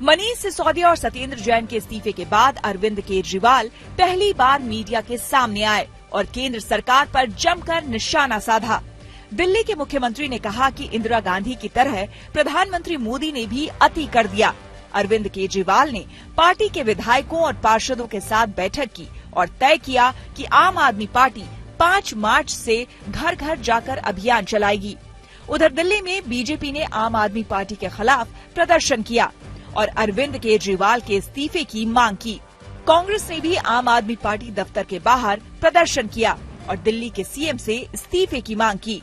मनीष सिसोदिया और सत्येंद्र जैन के इस्तीफे के बाद अरविंद केजरीवाल पहली बार मीडिया के सामने आए और केंद्र सरकार पर जमकर निशाना साधा। दिल्ली के मुख्यमंत्री ने कहा कि इंदिरा गांधी की तरह प्रधानमंत्री मोदी ने भी अति कर दिया। अरविंद केजरीवाल ने पार्टी के विधायकों और पार्षदों के साथ बैठक की और तय किया कि आम आदमी पार्टी 5 मार्च से घर घर जाकर अभियान चलाएगी। उधर दिल्ली में बीजेपी ने आम आदमी पार्टी के खिलाफ प्रदर्शन किया और अरविंद केजरीवाल के इस्तीफे की मांग की। कांग्रेस ने भी आम आदमी पार्टी दफ्तर के बाहर प्रदर्शन किया और दिल्ली के सीएम से इस्तीफे की मांग की।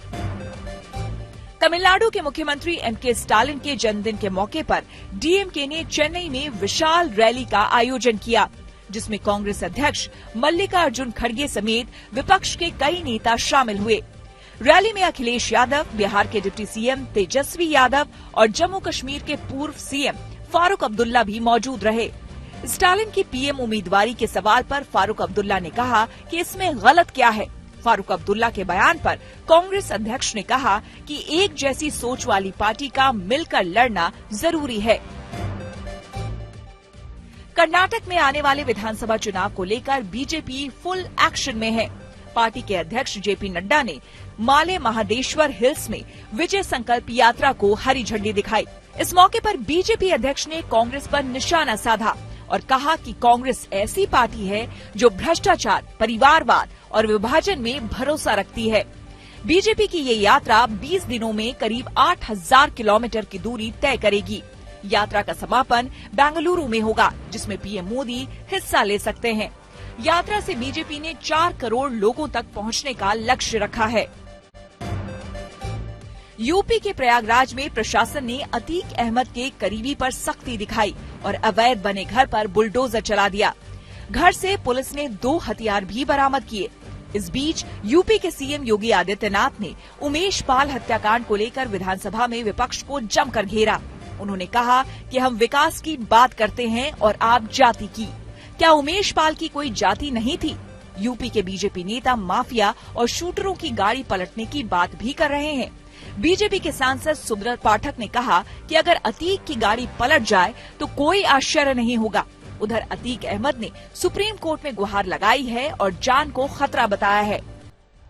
तमिलनाडु के मुख्यमंत्री एम.के. स्टालिन के जन्मदिन के मौके पर डीएमके ने चेन्नई में विशाल रैली का आयोजन किया, जिसमें कांग्रेस अध्यक्ष मल्लिकार्जुन खड़गे समेत विपक्ष के कई नेता शामिल हुए। रैली में अखिलेश यादव, बिहार के डिप्टी सीएम तेजस्वी यादव और जम्मू कश्मीर के पूर्व सीएम फारूक अब्दुल्ला भी मौजूद रहे। स्टालिन की पीएम उम्मीदवारी के सवाल पर फारूक अब्दुल्ला ने कहा कि इसमें गलत क्या है। फारूक अब्दुल्ला के बयान पर कांग्रेस अध्यक्ष ने कहा कि एक जैसी सोच वाली पार्टी का मिलकर लड़ना जरूरी है। कर्नाटक में आने वाले विधानसभा चुनाव को लेकर बीजेपी फुल एक्शन में है। पार्टी के अध्यक्ष जेपी नड्डा ने माले महादेश्वर हिल्स में विजय संकल्प यात्रा को हरी झंडी दिखाई। इस मौके पर बीजेपी अध्यक्ष ने कांग्रेस पर निशाना साधा और कहा कि कांग्रेस ऐसी पार्टी है जो भ्रष्टाचार, परिवारवाद और विभाजन में भरोसा रखती है। बीजेपी की ये यात्रा 20 दिनों में करीब 8000 किलोमीटर की दूरी तय करेगी। यात्रा का समापन बेंगलुरु में होगा, जिसमें पीएम मोदी हिस्सा ले सकते हैं। यात्रा से बीजेपी ने 4 करोड़ लोगों तक पहुंचने का लक्ष्य रखा है। यूपी के प्रयागराज में प्रशासन ने अतीक अहमद के करीबी पर सख्ती दिखाई और अवैध बने घर पर बुलडोजर चला दिया। घर से पुलिस ने 2 हथियार भी बरामद किए। इस बीच यूपी के सीएम योगी आदित्यनाथ ने उमेश पाल हत्याकांड को लेकर विधानसभा में विपक्ष को जमकर घेरा। उन्होंने कहा कि हम विकास की बात करते हैं और आप जाति की। क्या उमेश पाल की कोई जाति नहीं थी? यूपी के बीजेपी नेता माफिया और शूटरों की गाड़ी पलटने की बात भी कर रहे हैं। बीजेपी के सांसद सुब्रत पाठक ने कहा कि अगर अतीक की गाड़ी पलट जाए तो कोई आश्चर्य नहीं होगा। उधर अतीक अहमद ने सुप्रीम कोर्ट में गुहार लगाई है और जान को खतरा बताया है।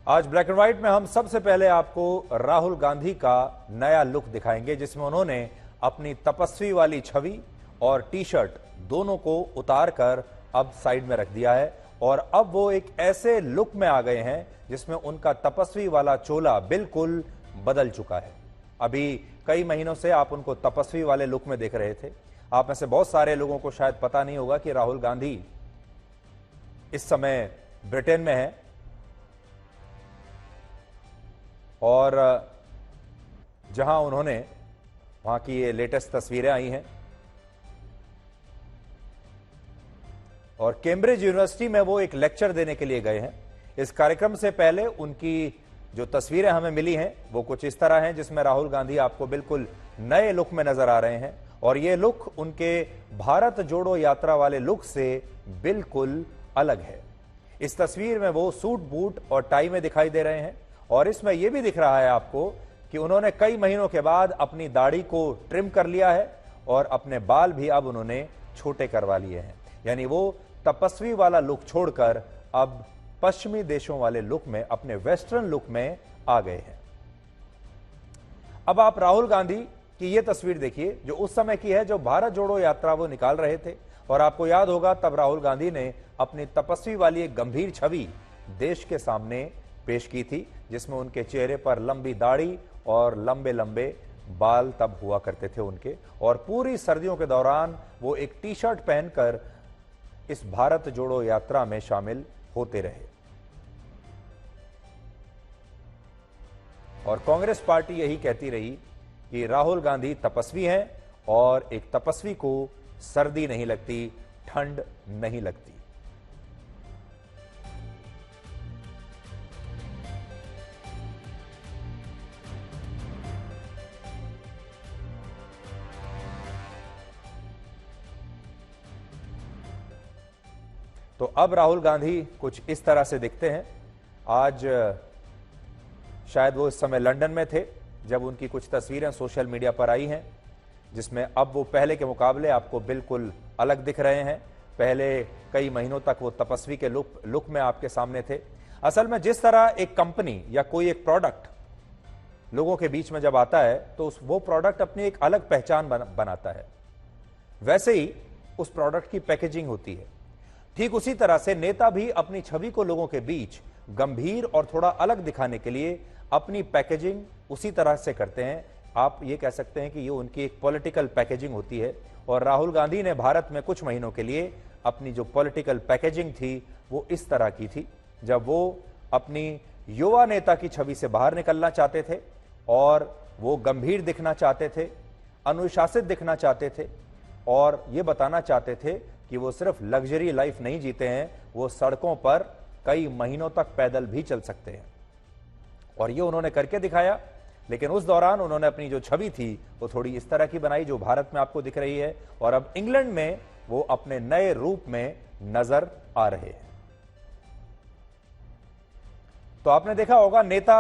आज ब्लैक एंड व्हाइट में हम सबसे पहले आपको राहुल गांधी का नया लुक दिखाएंगे, जिसमें उन्होंने अपनी तपस्वी वाली छवि और टी शर्ट दोनों को उतार कर अब साइड में रख दिया है और अब वो एक ऐसे लुक में आ गए हैं जिसमें उनका तपस्वी वाला चोला बिल्कुल बदल चुका है। अभी कई महीनों से आप उनको तपस्वी वाले लुक में देख रहे थे। आप में से बहुत सारे लोगों को शायद पता नहीं होगा कि राहुल गांधी इस समय ब्रिटेन में है और जहां उन्होंने वहां की ये लेटेस्ट तस्वीरें आई हैं और कैम्ब्रिज यूनिवर्सिटी में वो एक लेक्चर देने के लिए गए हैं। इस कार्यक्रम से पहले उनकी जो तस्वीरें हमें मिली हैं वो कुछ इस तरह हैं, जिसमें राहुल गांधी आपको बिल्कुल नए लुक में नजर आ रहे हैं और ये लुक उनके भारत जोड़ो यात्रा वाले लुक से बिल्कुल अलग है। इस तस्वीर में वो सूट बूट और टाई में दिखाई दे रहे हैं और इसमें यह भी दिख रहा है आपको कि उन्होंने कई महीनों के बाद अपनी दाढ़ी को ट्रिम कर लिया है और अपने बाल भी अब उन्होंने छोटे करवा लिए हैं। यानी वो तपस्वी वाला लुक छोड़कर अब पश्चिमी देशों वाले लुक में, अपने वेस्टर्न लुक में आ गए हैं। अब आप राहुल गांधी की यह तस्वीर देखिए जो उस समय की है, जो भारत जोड़ो यात्रा वो निकाल रहे थे और आपको याद होगा तब राहुल गांधी ने अपनी तपस्वी वाली एक गंभीर छवि देश के सामने पेश की थी, जिसमें उनके चेहरे पर लंबी दाढ़ी और लंबे लंबे बाल तब हुआ करते थे उनके, और पूरी सर्दियों के दौरान वो एक टी शर्ट पहनकर इस भारत जोड़ो यात्रा में शामिल होते रहे। और कांग्रेस पार्टी यही कहती रही कि राहुल गांधी तपस्वी हैं और एक तपस्वी को सर्दी नहीं लगती, ठंड नहीं लगती। तो अब राहुल गांधी कुछ इस तरह से दिखते हैं। आज शायद वो इस समय लंदन में थे जब उनकी कुछ तस्वीरें सोशल मीडिया पर आई हैं। जिसमें अब वो पहले के मुकाबले आपको बिल्कुल अलग दिख रहे हैं। पहले कई महीनों तक वो तपस्वी के लुक में आपके सामने थे। असल में जिस तरह एक कंपनी या कोई एक प्रोडक्ट लोगों के बीच में जब आता है तो वो प्रोडक्ट अपनी एक अलग पहचान बनाता है, वैसे ही उस प्रोडक्ट की पैकेजिंग होती है। ठीक उसी तरह से नेता भी अपनी छवि को लोगों के बीच गंभीर और थोड़ा अलग दिखाने के लिए अपनी पैकेजिंग उसी तरह से करते हैं। आप ये कह सकते हैं कि ये उनकी एक पॉलिटिकल पैकेजिंग होती है। और राहुल गांधी ने भारत में कुछ महीनों के लिए अपनी जो पॉलिटिकल पैकेजिंग थी वो इस तरह की थी, जब वो अपनी युवा नेता की छवि से बाहर निकलना चाहते थे और वो गंभीर दिखना चाहते थे, अनुशासित दिखना चाहते थे और ये बताना चाहते थे कि वो सिर्फ लग्जरी लाइफ नहीं जीते हैं, वो सड़कों पर कई महीनों तक पैदल भी चल सकते हैं। और ये उन्होंने करके दिखाया। लेकिन उस दौरान उन्होंने अपनी जो छवि थी वो थोड़ी इस तरह की बनाई जो भारत में आपको दिख रही है, और अब इंग्लैंड में वो अपने नए रूप में नजर आ रहे हैं। तो आपने देखा होगा नेता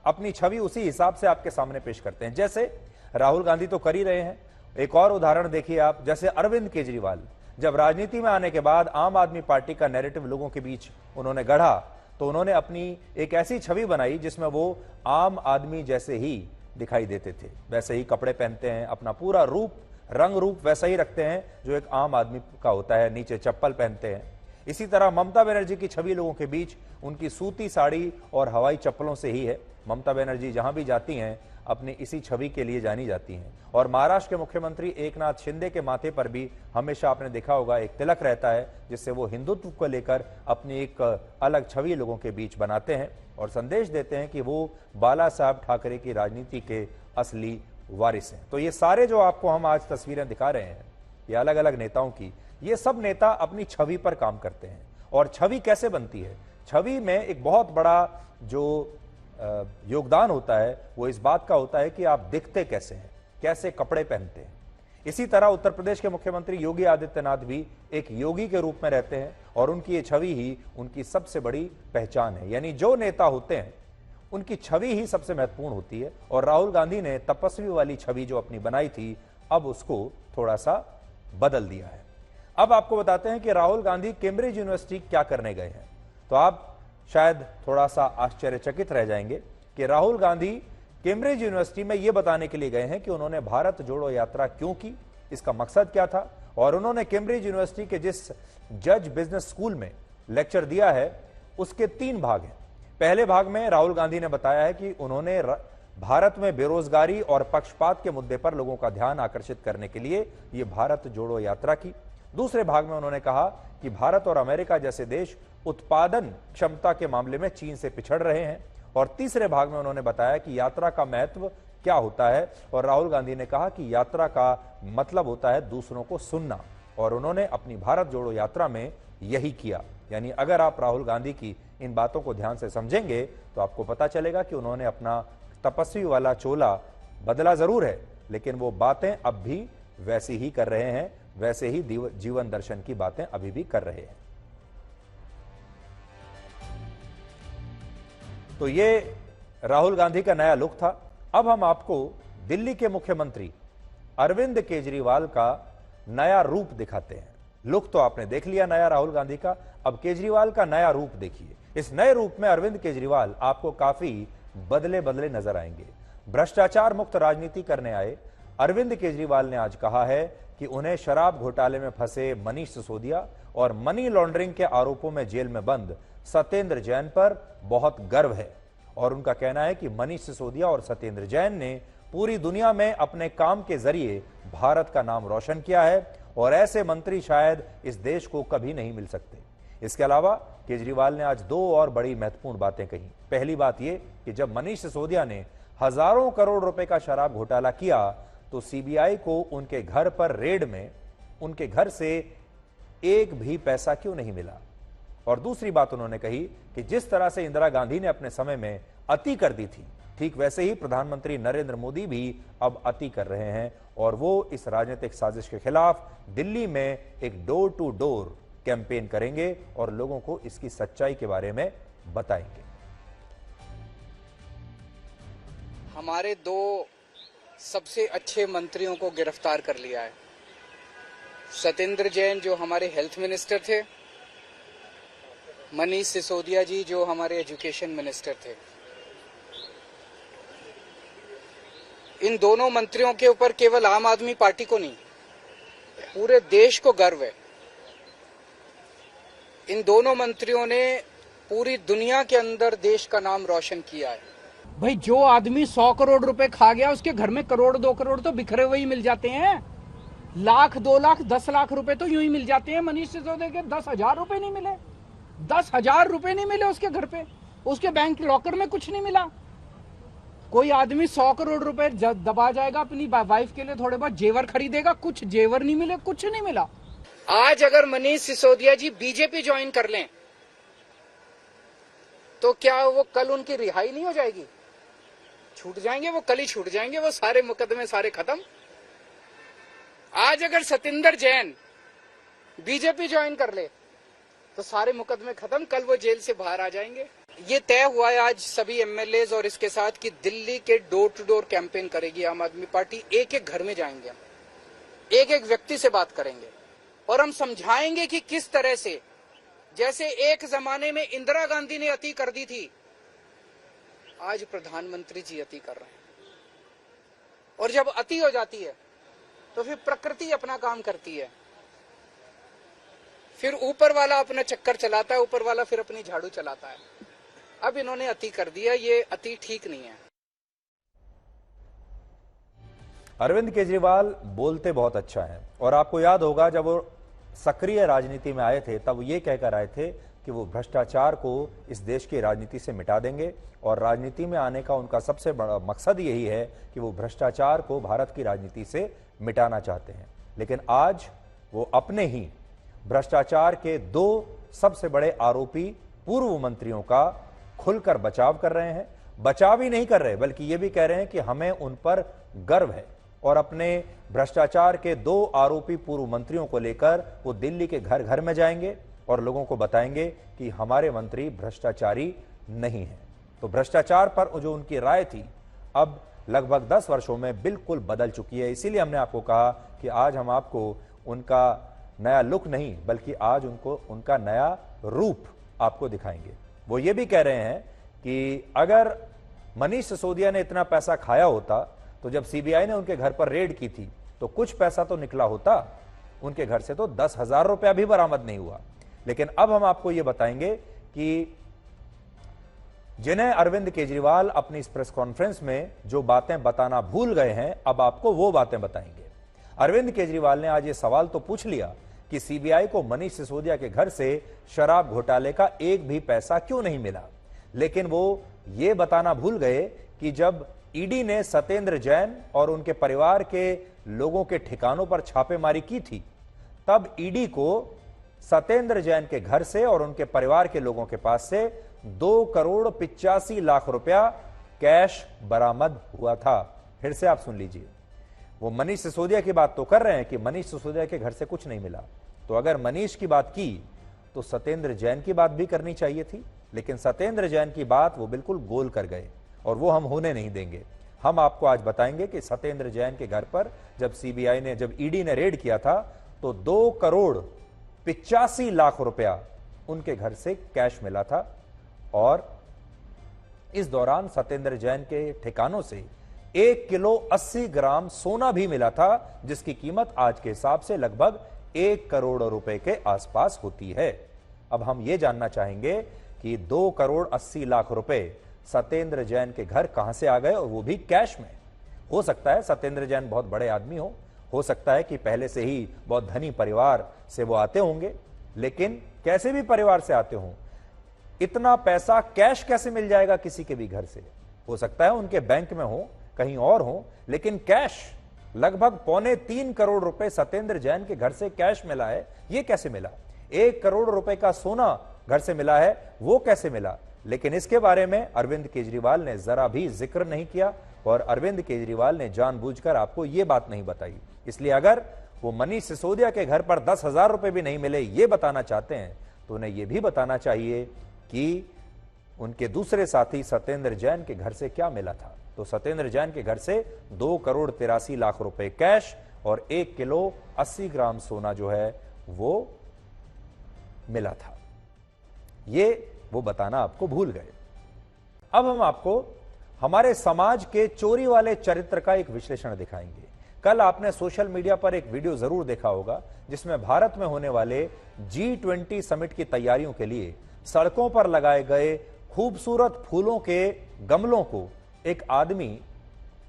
अपनी छवि उसी हिसाब से आपके सामने पेश करते हैं, जैसे राहुल गांधी तो कर ही रहे हैं। एक और उदाहरण देखिए आप, जैसे अरविंद केजरीवाल जब राजनीति में आने के बाद आम आदमी पार्टी का नैरेटिव लोगों के बीच उन्होंने गढ़ा, तो उन्होंने अपनी एक ऐसी छवि बनाई जिसमें वो आम आदमी जैसे ही दिखाई देते थे, वैसे ही कपड़े पहनते हैं, अपना पूरा रूप रंग रूप वैसा ही रखते हैं जो एक आम आदमी का होता है, नीचे चप्पल पहनते हैं। इसी तरह ममता बनर्जी की छवि लोगों के बीच उनकी सूती साड़ी और हवाई चप्पलों से ही है। ममता बनर्जी जहां भी जाती हैं अपनी इसी छवि के लिए जानी जाती हैं। और महाराष्ट्र के मुख्यमंत्री एकनाथ शिंदे के माथे पर भी हमेशा आपने देखा होगा एक तिलक रहता है, जिससे वो हिंदुत्व को लेकर अपनी एक अलग छवि लोगों के बीच बनाते हैं और संदेश देते हैं कि वो बाला साहब ठाकरे की राजनीति के असली वारिस हैं। तो ये सारे जो आपको हम आज तस्वीरें दिखा रहे हैं, ये अलग अलग नेताओं की, ये सब नेता अपनी छवि पर काम करते हैं। और छवि कैसे बनती है? छवि में एक बहुत बड़ा जो योगदान होता है वो इस बात का होता है कि आप दिखते कैसे हैं, कैसे कपड़े पहनते हैं। इसी तरह उत्तर प्रदेश के मुख्यमंत्री योगी आदित्यनाथ भी एक योगी के रूप में रहते हैं और उनकी ये छवि ही उनकी सबसे बड़ी पहचान है। यानी जो नेता होते हैं उनकी छवि ही सबसे महत्वपूर्ण होती है। और राहुल गांधी ने तपस्वी वाली छवि जो अपनी बनाई थी, अब उसको थोड़ा सा बदल दिया है। अब आपको बताते हैं कि राहुल गांधी कैम्ब्रिज यूनिवर्सिटी क्या करने गए हैं। तो आप शायद थोड़ा सा आश्चर्यचकित रह जाएंगे कि राहुल गांधी कैम्ब्रिज यूनिवर्सिटी में यह बताने के लिए गए हैं कि उन्होंने भारत जोड़ो यात्रा क्यों की, इसका मकसद क्या था। और उन्होंने कैम्ब्रिज यूनिवर्सिटी के जिस जज बिजनेस स्कूल में लेक्चर दिया है उसके 3 भाग हैं। पहले भाग में राहुल गांधी ने बताया है कि उन्होंने भारत में बेरोजगारी और पक्षपात के मुद्दे पर लोगों का ध्यान आकर्षित करने के लिए यह भारत जोड़ो यात्रा की। दूसरे भाग में उन्होंने कहा कि भारत और अमेरिका जैसे देश उत्पादन क्षमता के मामले में चीन से पिछड़ रहे हैं। और तीसरे भाग में उन्होंने बताया कि यात्रा का महत्व क्या होता है, और राहुल गांधी ने कहा कि यात्रा का मतलब होता है दूसरों को सुनना। और उन्होंने अपनी भारत जोड़ो यात्रा में यही किया। यानी अगर आप राहुल गांधी की इन बातों को ध्यान से समझेंगे तो आपको पता चलेगा कि उन्होंने अपना तपस्वी वाला चोला बदला जरूर है, लेकिन वो बातें अब भी वैसी ही कर रहे हैं, वैसे ही जीवन दर्शन की बातें अभी भी कर रहे हैं। तो ये राहुल गांधी का नया लुक था। अब हम आपको दिल्ली के मुख्यमंत्री अरविंद केजरीवाल का नया रूप दिखाते हैं। लुक तो आपने देख लिया नया राहुल गांधी का, अब केजरीवाल का नया रूप देखिए। इस नए रूप में अरविंद केजरीवाल आपको काफी बदले बदले नजर आएंगे। भ्रष्टाचार मुक्त राजनीति करने आए अरविंद केजरीवाल ने आज कहा है कि उन्हें शराब घोटाले में फंसे मनीष सिसोदिया और मनी लॉन्ड्रिंग के आरोपों में जेल में बंद सत्येंद्र जैन पर बहुत गर्व है। और उनका कहना है कि मनीष सिसोदिया और सत्येंद्र जैन ने पूरी दुनिया में अपने काम के जरिए भारत का नाम रोशन किया है और ऐसे मंत्री शायद इस देश को कभी नहीं मिल सकते। इसके अलावा केजरीवाल ने आज 2 और बड़ी महत्वपूर्ण बातें कही। पहली बात यह कि जब मनीष सिसोदिया ने हजारों करोड़ रुपए का शराब घोटाला किया तो सीबीआई को उनके घर पर रेड में उनके घर से एक भी पैसा क्यों नहीं मिला। और दूसरी बात उन्होंने कही कि जिस तरह से इंदिरा गांधी ने अपने समय में अति कर दी थी, ठीक वैसे ही प्रधानमंत्री नरेंद्र मोदी भी अब अति कर रहे हैं और वो इस राजनीतिक साजिश के खिलाफ दिल्ली में एक डोर टू डोर कैंपेन करेंगे और लोगों को इसकी सच्चाई के बारे में बताएंगे। हमारे 2 सबसे अच्छे मंत्रियों को गिरफ्तार कर लिया है। सत्येंद्र जैन जो हमारे हेल्थ मिनिस्टर थे, मनीष सिसोदिया जी जो हमारे एजुकेशन मिनिस्टर थे। इन दोनों मंत्रियों के ऊपर केवल आम आदमी पार्टी को नहीं, पूरे देश को गर्व है। इन दोनों मंत्रियों ने पूरी दुनिया के अंदर देश का नाम रोशन किया है। भाई जो आदमी 100 करोड़ रुपए खा गया उसके घर में करोड़ 2 करोड़ तो बिखरे हुए ही मिल जाते हैं। लाख 2 लाख 10 लाख रुपए तो यूं ही मिल जाते हैं। मनीष सिसोदिया के 10,000 रुपए नहीं मिले, 10,000 रुपए नहीं मिले उसके घर पे, उसके बैंक लॉकर में कुछ नहीं मिला। कोई आदमी 100 करोड़ रुपए दबा जाएगा, अपनी वाइफ के लिए थोड़े बहुत जेवर खरीदेगा, कुछ जेवर नहीं मिले, कुछ नहीं मिला। आज अगर मनीष सिसोदिया जी बीजेपी ज्वाइन कर लें तो क्या वो कल उनकी रिहाई नहीं हो जाएगी? छूट जाएंगे वो, कल ही छूट जाएंगे वो, सारे मुकदमे सारे खत्म। आज अगर सत्येंद्र जैन बीजेपी ज्वाइन कर ले तो सारे मुकदमे खत्म, कल वो जेल से बाहर आ जाएंगे। ये तय हुआ है आज सभी एमएलए और इसके साथ कि दिल्ली के डोर टू डोर कैंपेन करेगी आम आदमी पार्टी। एक एक घर में जाएंगे हम, एक एक व्यक्ति से बात करेंगे और हम समझाएंगे कि किस तरह से, जैसे एक जमाने में इंदिरा गांधी ने अति कर दी थी, आज प्रधानमंत्री जी अति कर रहे हैं। और जब अति हो जाती है तो फिर प्रकृति अपना काम करती है, फिर ऊपर वाला अपना चक्कर चलाता है, ऊपर वाला फिर अपनी झाड़ू चलाता है। अब इन्होंने अति कर दिया, ये अति ठीक नहीं है। अरविंद केजरीवाल बोलते बहुत अच्छा है और आपको याद होगा जब वो सक्रिय राजनीति में आए थे तब ये कहकर आए थे कि वो भ्रष्टाचार को इस देश की राजनीति से मिटा देंगे और राजनीति में आने का उनका सबसे बड़ा मकसद यही है कि वो भ्रष्टाचार को भारत की राजनीति से मिटाना चाहते हैं। लेकिन आज वो अपने ही भ्रष्टाचार के 2 सबसे बड़े आरोपी पूर्व मंत्रियों का खुलकर बचाव कर रहे हैं। बचाव ही नहीं कर रहे बल्कि ये भी कह रहे हैं कि हमें उन पर गर्व है और अपने भ्रष्टाचार के 2 आरोपी पूर्व मंत्रियों को लेकर वो दिल्ली के घर घर में जाएंगे और लोगों को बताएंगे कि हमारे मंत्री भ्रष्टाचारी नहीं है। तो भ्रष्टाचार पर जो उनकी राय थी अब लगभग 10 वर्षों में बिल्कुल बदल चुकी है। इसीलिए हमने आपको कहा कि आज हम आपको उनका नया लुक नहीं बल्कि आज उनका नया रूप आपको दिखाएंगे। वो ये भी कह रहे हैं कि अगर मनीष सिसोदिया ने इतना पैसा खाया होता तो जब सीबीआई ने उनके घर पर रेड की थी तो कुछ पैसा तो निकला होता, उनके घर से तो 10,000 रुपया भी बरामद नहीं हुआ। लेकिन अब हम आपको यह बताएंगे कि जिन्हें अरविंद केजरीवाल अपनी इस प्रेस कॉन्फ्रेंस में जो बातें बताना भूल गए हैं, अब आपको वो बातें बताएंगे। अरविंद केजरीवाल ने आज ये सवाल तो पूछ लिया कि सीबीआई को मनीष सिसोदिया के घर से शराब घोटाले का एक भी पैसा क्यों नहीं मिला, लेकिन वो ये बताना भूल गए कि जब ईडी ने सत्येंद्र जैन और उनके परिवार के लोगों के ठिकानों पर छापेमारी की थी तब ईडी को सत्येंद्र जैन के घर से और उनके परिवार के लोगों के पास से 2 करोड़ 85 लाख रुपया कैश बरामद हुआ था। फिर से आप सुन लीजिए, वो मनीष सिसोदिया की बात तो कर रहे हैं कि मनीष सिसोदिया के घर से कुछ नहीं मिला, तो अगर मनीष की बात की तो सत्येंद्र जैन की बात भी करनी चाहिए थी। लेकिन सत्येंद्र जैन की बात वो बिल्कुल गोल कर गए और वो हम होने नहीं देंगे। हम आपको आज बताएंगे कि सत्येंद्र जैन के घर पर जब ईडी ने रेड किया था तो 2 करोड़ 85 लाख रुपया उनके घर से कैश मिला था और इस दौरान सत्येंद्र जैन के ठिकानों से 1 किलो 80 ग्राम सोना भी मिला था, जिसकी कीमत आज के हिसाब से लगभग 1 करोड़ रुपए के आसपास होती है। अब हम ये जानना चाहेंगे कि 2 करोड़ 80 लाख रुपए सत्येंद्र जैन के घर कहां से आ गए और वो भी कैश में। हो सकता है सत्येंद्र जैन बहुत बड़े आदमी हो सकता है कि पहले से ही बहुत धनी परिवार से वो आते होंगे, लेकिन कैसे भी परिवार से आते हों, इतना पैसा कैश कैसे मिल जाएगा किसी के भी घर से? हो सकता है उनके बैंक में हो, कहीं और हो, लेकिन कैश लगभग 2.25 करोड़ रुपए सत्येंद्र जैन के घर से कैश मिला है। ये कैसे मिला? 1 करोड़ रुपए का सोना घर से मिला है, वो कैसे मिला? लेकिन इसके बारे में अरविंद केजरीवाल ने जरा भी जिक्र नहीं किया और अरविंद केजरीवाल ने जानबूझकर आपको यह बात नहीं बताई। इसलिए अगर वो मनीष सिसोदिया के घर पर 10,000 रुपए भी नहीं मिले ये बताना चाहते हैं तो उन्हें यह भी बताना चाहिए कि उनके दूसरे साथी सत्येंद्र जैन के घर से क्या मिला था। तो सत्येंद्र जैन के घर से 2,83,00,000 रुपए कैश और 1 किलो 80 ग्राम सोना जो है वो मिला था। ये वो बताना आपको भूल गए। अब हम आपको हमारे समाज के चोरी वाले चरित्र का एक विश्लेषण दिखाएंगे। कल आपने सोशल मीडिया पर एक वीडियो जरूर देखा होगा जिसमें भारत में होने वाले G20 समिट की तैयारियों के लिए सड़कों पर लगाए गए खूबसूरत फूलों के गमलों को एक आदमी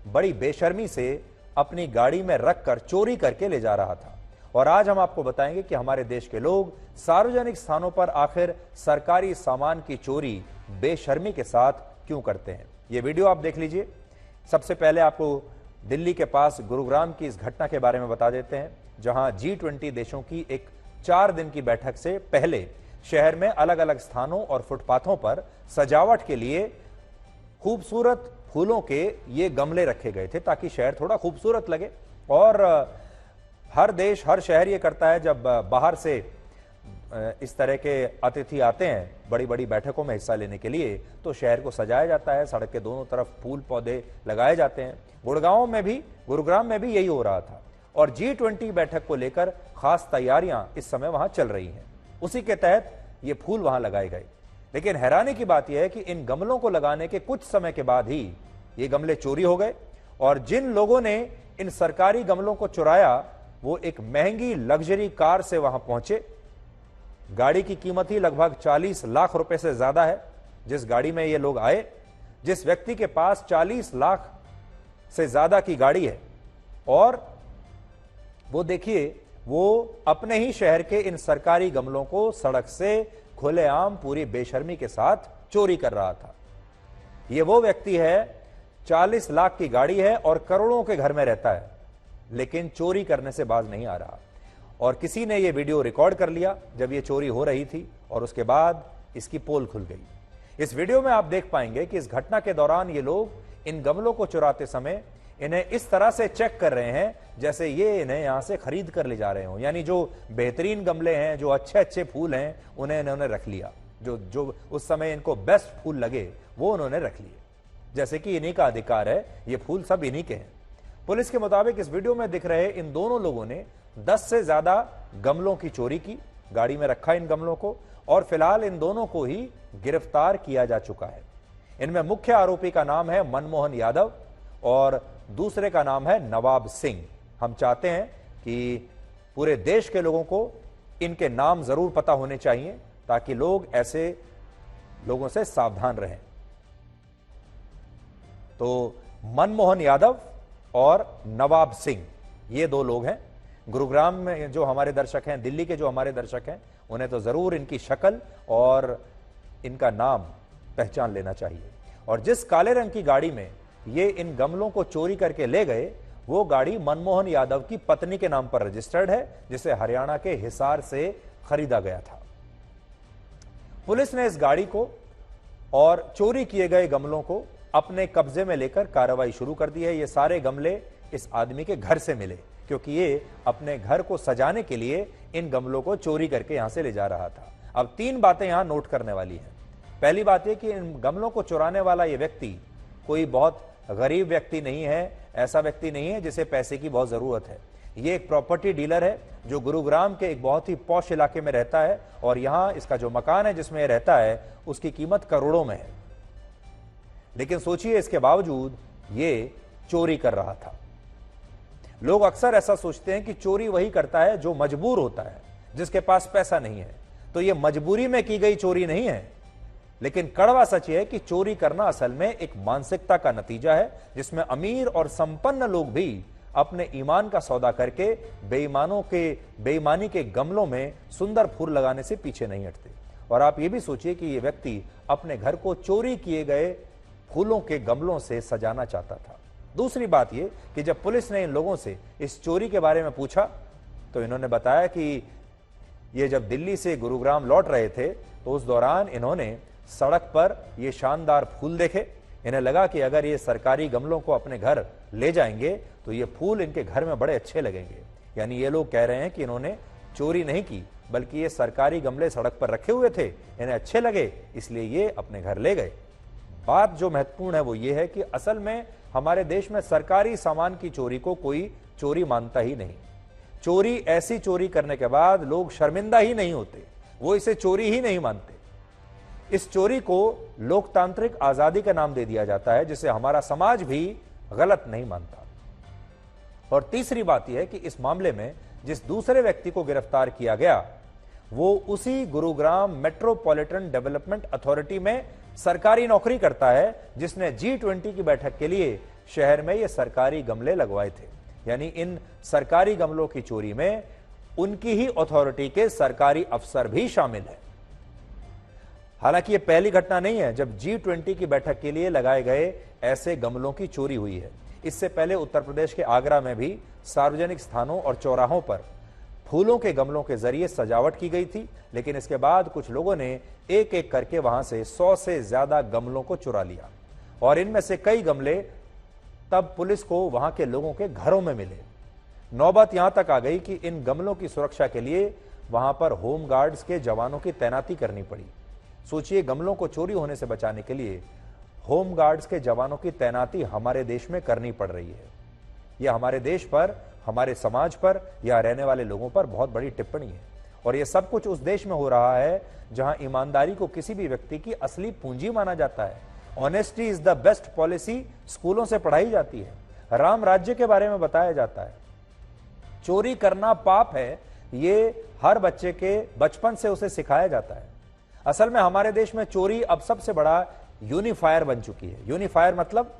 बड़ी बेशर्मी से अपनी गाड़ी में रखकर चोरी करके ले जा रहा था। और आज हम आपको बताएंगे कि हमारे देश के लोग सार्वजनिक स्थानों पर आखिर सरकारी सामान की चोरी बेशर्मी के साथ क्यों करते हैं। यह वीडियो आप देख लीजिए। सबसे पहले आपको दिल्ली के पास गुरुग्राम की इस घटना के बारे में बता देते हैं, जहां G20 देशों की एक 4 दिन की बैठक से पहले शहर में अलग अलग स्थानों और फुटपाथों पर सजावट के लिए खूबसूरत फूलों के ये गमले रखे गए थे ताकि शहर थोड़ा खूबसूरत लगे। और हर देश, हर शहर ये करता है, जब बाहर से इस तरह के अतिथि आते हैं बड़ी बड़ी बैठकों में हिस्सा लेने के लिए, तो शहर को सजाया जाता है, सड़क के दोनों तरफ फूल पौधे लगाए जाते हैं। गुरुग्राम में भी यही हो रहा था और G20 बैठक को लेकर खास तैयारियां इस समय वहां चल रही हैं। उसी के तहत ये फूल वहां लगाए गए। लेकिन हैरानी की बात यह है कि इन गमलों को लगाने के कुछ समय के बाद ही ये गमले चोरी हो गए और जिन लोगों ने इन सरकारी गमलों को चुराया वो एक महंगी लग्जरी कार से वहां पहुंचे। गाड़ी की कीमत ही लगभग 40 लाख रुपए से ज्यादा है। जिस गाड़ी में ये लोग आए, जिस व्यक्ति के पास 40 लाख से ज्यादा की गाड़ी है, और वो देखिए वो अपने ही शहर के इन सरकारी गमलों को सड़क से खुलेआम पूरी बेशर्मी के साथ चोरी कर रहा था। ये वो व्यक्ति है, 40 लाख की गाड़ी है और करोड़ों के घर में रहता है, लेकिन चोरी करने से बाज नहीं आ रहा। और किसी ने यह वीडियो रिकॉर्ड कर लिया जब यह चोरी हो रही थी और उसके बाद इसकी पोल खुल गई। इस वीडियो में आप देख पाएंगे कि इस घटना के दौरान ये लोग इन गमलों को चुराते समय इन्हें इस तरह से चेक कर रहे हैं जैसे ये इन्हें यहां से खरीद कर ले जा रहे हो। यानी जो बेहतरीन गमले हैं, जो अच्छे अच्छे फूल हैं, उन्हें इन्होंने रख लिया। जो उस समय इनको बेस्ट फूल लगे वो उन्होंने रख लिए, जैसे कि इन्हीं का अधिकार है, ये फूल सब इन्हीं के हैं। पुलिस के मुताबिक इस वीडियो में दिख रहे इन दोनों लोगों ने 10 से ज्यादा गमलों की चोरी की, गाड़ी में रखा इन गमलों को, और फिलहाल इन दोनों को ही गिरफ्तार किया जा चुका है। इनमें मुख्य आरोपी का नाम है मनमोहन यादव और दूसरे का नाम है नवाब सिंह। हम चाहते हैं कि पूरे देश के लोगों को इनके नाम जरूर पता होने चाहिए ताकि लोग ऐसे लोगों से सावधान रहें। तो मनमोहन यादव और नवाब सिंह ये 2 लोग हैं। गुरुग्राम में जो हमारे दर्शक हैं, दिल्ली के जो हमारे दर्शक हैं, उन्हें तो जरूर इनकी शक्ल और इनका नाम पहचान लेना चाहिए। और जिस काले रंग की गाड़ी में ये इन गमलों को चोरी करके ले गए, वो गाड़ी मनमोहन यादव की पत्नी के नाम पर रजिस्टर्ड है, जिसे हरियाणा के हिसार से खरीदा गया था। पुलिस ने इस गाड़ी को और चोरी किए गए गमलों को अपने कब्जे में लेकर कार्रवाई शुरू कर दी है। ये सारे गमले इस आदमी के घर से मिले, क्योंकि ये अपने घर को सजाने के लिए इन गमलों को चोरी करके यहां से ले जा रहा था। अब 3 बातें यहां नोट करने वाली हैं। पहली बात यह कि इन गमलों को चुराने वाला ये व्यक्ति कोई बहुत गरीब व्यक्ति नहीं है, ऐसा व्यक्ति नहीं है जिसे पैसे की बहुत जरूरत है। ये एक प्रॉपर्टी डीलर है जो गुरुग्राम के एक बहुत ही पॉश इलाके में रहता है और यहां इसका जो मकान है जिसमें यह रहता है उसकी कीमत करोड़ों में है। लेकिन सोचिए, इसके बावजूद ये चोरी कर रहा था। लोग अक्सर ऐसा सोचते हैं कि चोरी वही करता है जो मजबूर होता है, जिसके पास पैसा नहीं है। तो ये मजबूरी में की गई चोरी नहीं है, लेकिन कड़वा सच है कि चोरी करना असल में एक मानसिकता का नतीजा है, जिसमें अमीर और संपन्न लोग भी अपने ईमान का सौदा करके बेईमानी के गमलों में सुंदर फूल लगाने से पीछे नहीं हटते। और आप ये भी सोचिए कि ये व्यक्ति अपने घर को चोरी किए गए फूलों के गमलों से सजाना चाहता था। दूसरी बात यह कि जब पुलिस ने इन लोगों से इस चोरी के बारे में पूछा तो इन्होंने बताया कि ये जब दिल्ली से गुरुग्राम लौट रहे थे तो उस दौरान इन्होंने सड़क पर ये शानदार फूल देखे। इन्हें लगा कि अगर ये सरकारी गमलों को अपने घर ले जाएंगे तो ये फूल इनके घर में बड़े अच्छे लगेंगे। यानी ये लोग कह रहे हैं कि इन्होंने चोरी नहीं की, बल्कि ये सरकारी गमले सड़क पर रखे हुए थे, इन्हें अच्छे लगे, इसलिए ये अपने घर ले गए। बात जो महत्वपूर्ण है वो ये है कि असल में हमारे देश में सरकारी सामान की चोरी को कोई चोरी मानता ही नहीं। चोरी, ऐसी चोरी करने के बाद लोग शर्मिंदा ही नहीं होते, वो इसे चोरी ही नहीं मानते। इस चोरी को लोकतांत्रिक आजादी का नाम दे दिया जाता है, जिसे हमारा समाज भी गलत नहीं मानता। और तीसरी बात यह है कि इस मामले में जिस दूसरे व्यक्ति को गिरफ्तार किया गया वो उसी गुरुग्राम मेट्रोपॉलिटन डेवलपमेंट अथॉरिटी में सरकारी नौकरी करता है, जिसने G20 की बैठक के लिए शहर में ये सरकारी गमले लगवाए थे। यानी इन सरकारी गमलों की चोरी में उनकी ही अथॉरिटी के सरकारी अफसर भी शामिल है। हालांकि यह पहली घटना नहीं है जब G20 की बैठक के लिए लगाए गए ऐसे गमलों की चोरी हुई है। इससे पहले उत्तर प्रदेश के आगरा में भी सार्वजनिक स्थानों और चौराहों पर फूलों के गमलों के जरिए सजावट की गई थी, लेकिन इसके बाद कुछ लोगों ने एक एक करके वहां से 100 से ज्यादा गमलों को चुरा लिया और इनमें से कई गमले तब पुलिस को वहां के लोगों के घरों में मिले। नौबत यहां तक आ गई कि इन गमलों की सुरक्षा के लिए वहां पर होम गार्ड्स के जवानों की तैनाती करनी पड़ी। सोचिए, गमलों को चोरी होने से बचाने के लिए होम गार्ड्स के जवानों की तैनाती हमारे देश में करनी पड़ रही है। यह हमारे देश पर, हमारे समाज पर या रहने वाले लोगों पर बहुत बड़ी टिप्पणी है। और यह सब कुछ उस देश में हो रहा है जहां ईमानदारी को किसी भी व्यक्ति की असली पूंजी माना जाता है। Honesty is the best policy स्कूलों से पढ़ाई जाती है, राम राज्य के बारे में बताया जाता है। चोरी करना पाप है, ये हर बच्चे के बचपन से उसे सिखाया जाता है। असल में हमारे देश में चोरी अब सबसे बड़ा यूनिफायर बन चुकी है। यूनिफायर मतलब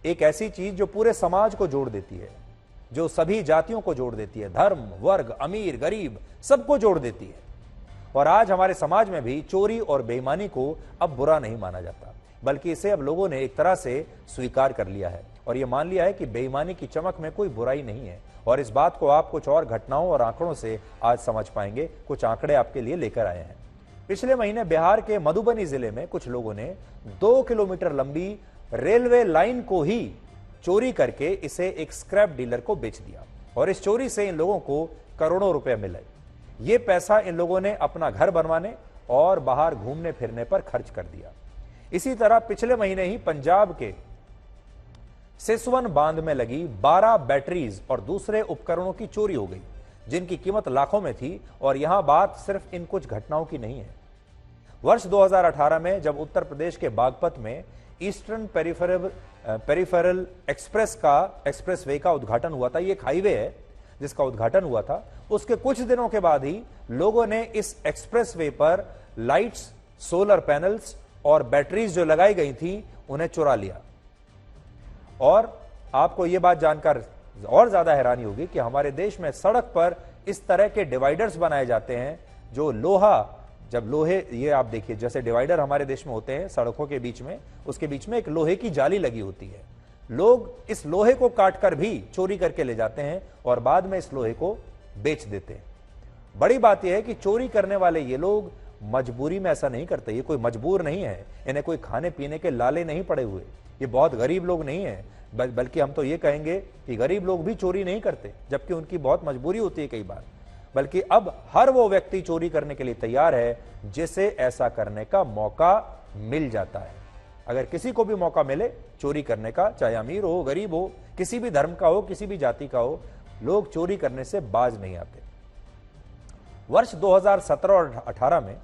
एक ऐसी चीज जो पूरे समाज को जोड़ देती है, जो सभी जातियों को जोड़ देती है, धर्म, वर्ग, अमीर, गरीब सबको जोड़ देती है। और आज हमारे समाज में भी चोरी और बेईमानी को अब बुरा नहीं माना जाता, बल्कि इसे अब लोगों ने एक तरह से स्वीकार कर लिया है और यह मान लिया है कि बेईमानी की चमक में कोई बुराई नहीं है। और इस बात को आप कुछ और घटनाओं और आंकड़ों से आज समझ पाएंगे। कुछ आंकड़े आपके लिए लेकर आए हैं। पिछले महीने बिहार के मधुबनी जिले में कुछ लोगों ने 2 किलोमीटर लंबी रेलवे लाइन को ही चोरी करके इसे एक स्क्रैप डीलर को बेच दिया और इस चोरी से इन लोगों को करोड़ों रुपए मिले। ये पैसा इन लोगों ने अपना घर बनवाने और बाहर घूमने फिरने पर खर्च कर दिया। इसी तरह पिछले महीने ही पंजाब के सिसवन बांध में लगी 12 बैटरीज और दूसरे उपकरणों की चोरी हो गई, जिनकी कीमत लाखों में थी। और यहां बात सिर्फ इन कुछ घटनाओं की नहीं है। वर्ष 2018 में जब उत्तर प्रदेश के बागपत में ईस्टर्न पेरिफेरल एक्सप्रेसवे का उद्घाटन हुआ था, ये एक हाईवे है जिसका उद्घाटन हुआ था, उसके कुछ दिनों के बाद ही लोगों ने इस एक्सप्रेसवे पर लाइट्स, सोलर पैनल्स और बैटरीज जो लगाई गई थी उन्हें चुरा लिया। और आपको यह बात जानकर और ज्यादा हैरानी होगी कि हमारे देश में सड़क पर इस तरह के डिवाइडर्स बनाए जाते हैं जो लोहा, जब लोहे, ये आप देखिए जैसे डिवाइडर हमारे देश में होते हैं सड़कों के बीच में, उसके बीच में एक लोहे की जाली लगी होती है। लोग इस लोहे को काटकर भी चोरी करके ले जाते हैं और बाद में इस लोहे को बेच देते हैं। बड़ी बात यह है कि चोरी करने वाले ये लोग मजबूरी में ऐसा नहीं करते। ये कोई मजबूर नहीं है, इन्हें कोई खाने पीने के लाले नहीं पड़े हुए, ये बहुत गरीब लोग नहीं है, बल्कि हम तो ये कहेंगे कि गरीब लोग भी चोरी नहीं करते, जबकि उनकी बहुत मजबूरी होती है कई बार। बल्कि अब हर वो व्यक्ति चोरी करने के लिए तैयार है जिसे ऐसा करने का मौका मिल जाता है। अगर किसी को भी मौका मिले चोरी करने का, चाहे अमीर हो, गरीब हो, किसी भी धर्म का हो, किसी भी जाति का हो, लोग चोरी करने से बाज नहीं आते। वर्ष 2017 और 18 में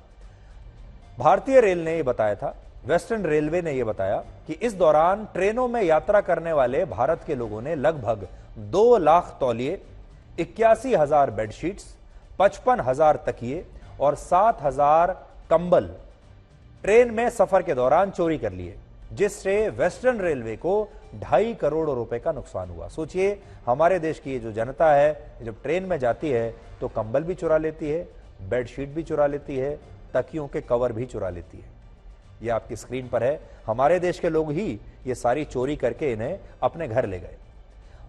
भारतीय रेल ने यह बताया था, वेस्टर्न रेलवे ने यह बताया कि इस दौरान ट्रेनों में यात्रा करने वाले भारत के लोगों ने लगभग 2 लाख तौलिए, 81,000 बेडशीट्स, 55,000 तकिए और 7,000 कंबल ट्रेन में सफर के दौरान चोरी कर लिए, जिससे वेस्टर्न रेलवे को 2.5 करोड़ रुपए का नुकसान हुआ। सोचिए, हमारे देश की ये जो जनता है जब ट्रेन में जाती है तो कंबल भी चुरा लेती है, बेडशीट भी चुरा लेती है, तकियों के कवर भी चुरा लेती है। ये आपकी स्क्रीन पर है। हमारे देश के लोग ही ये सारी चोरी करके इन्हें अपने घर ले गए।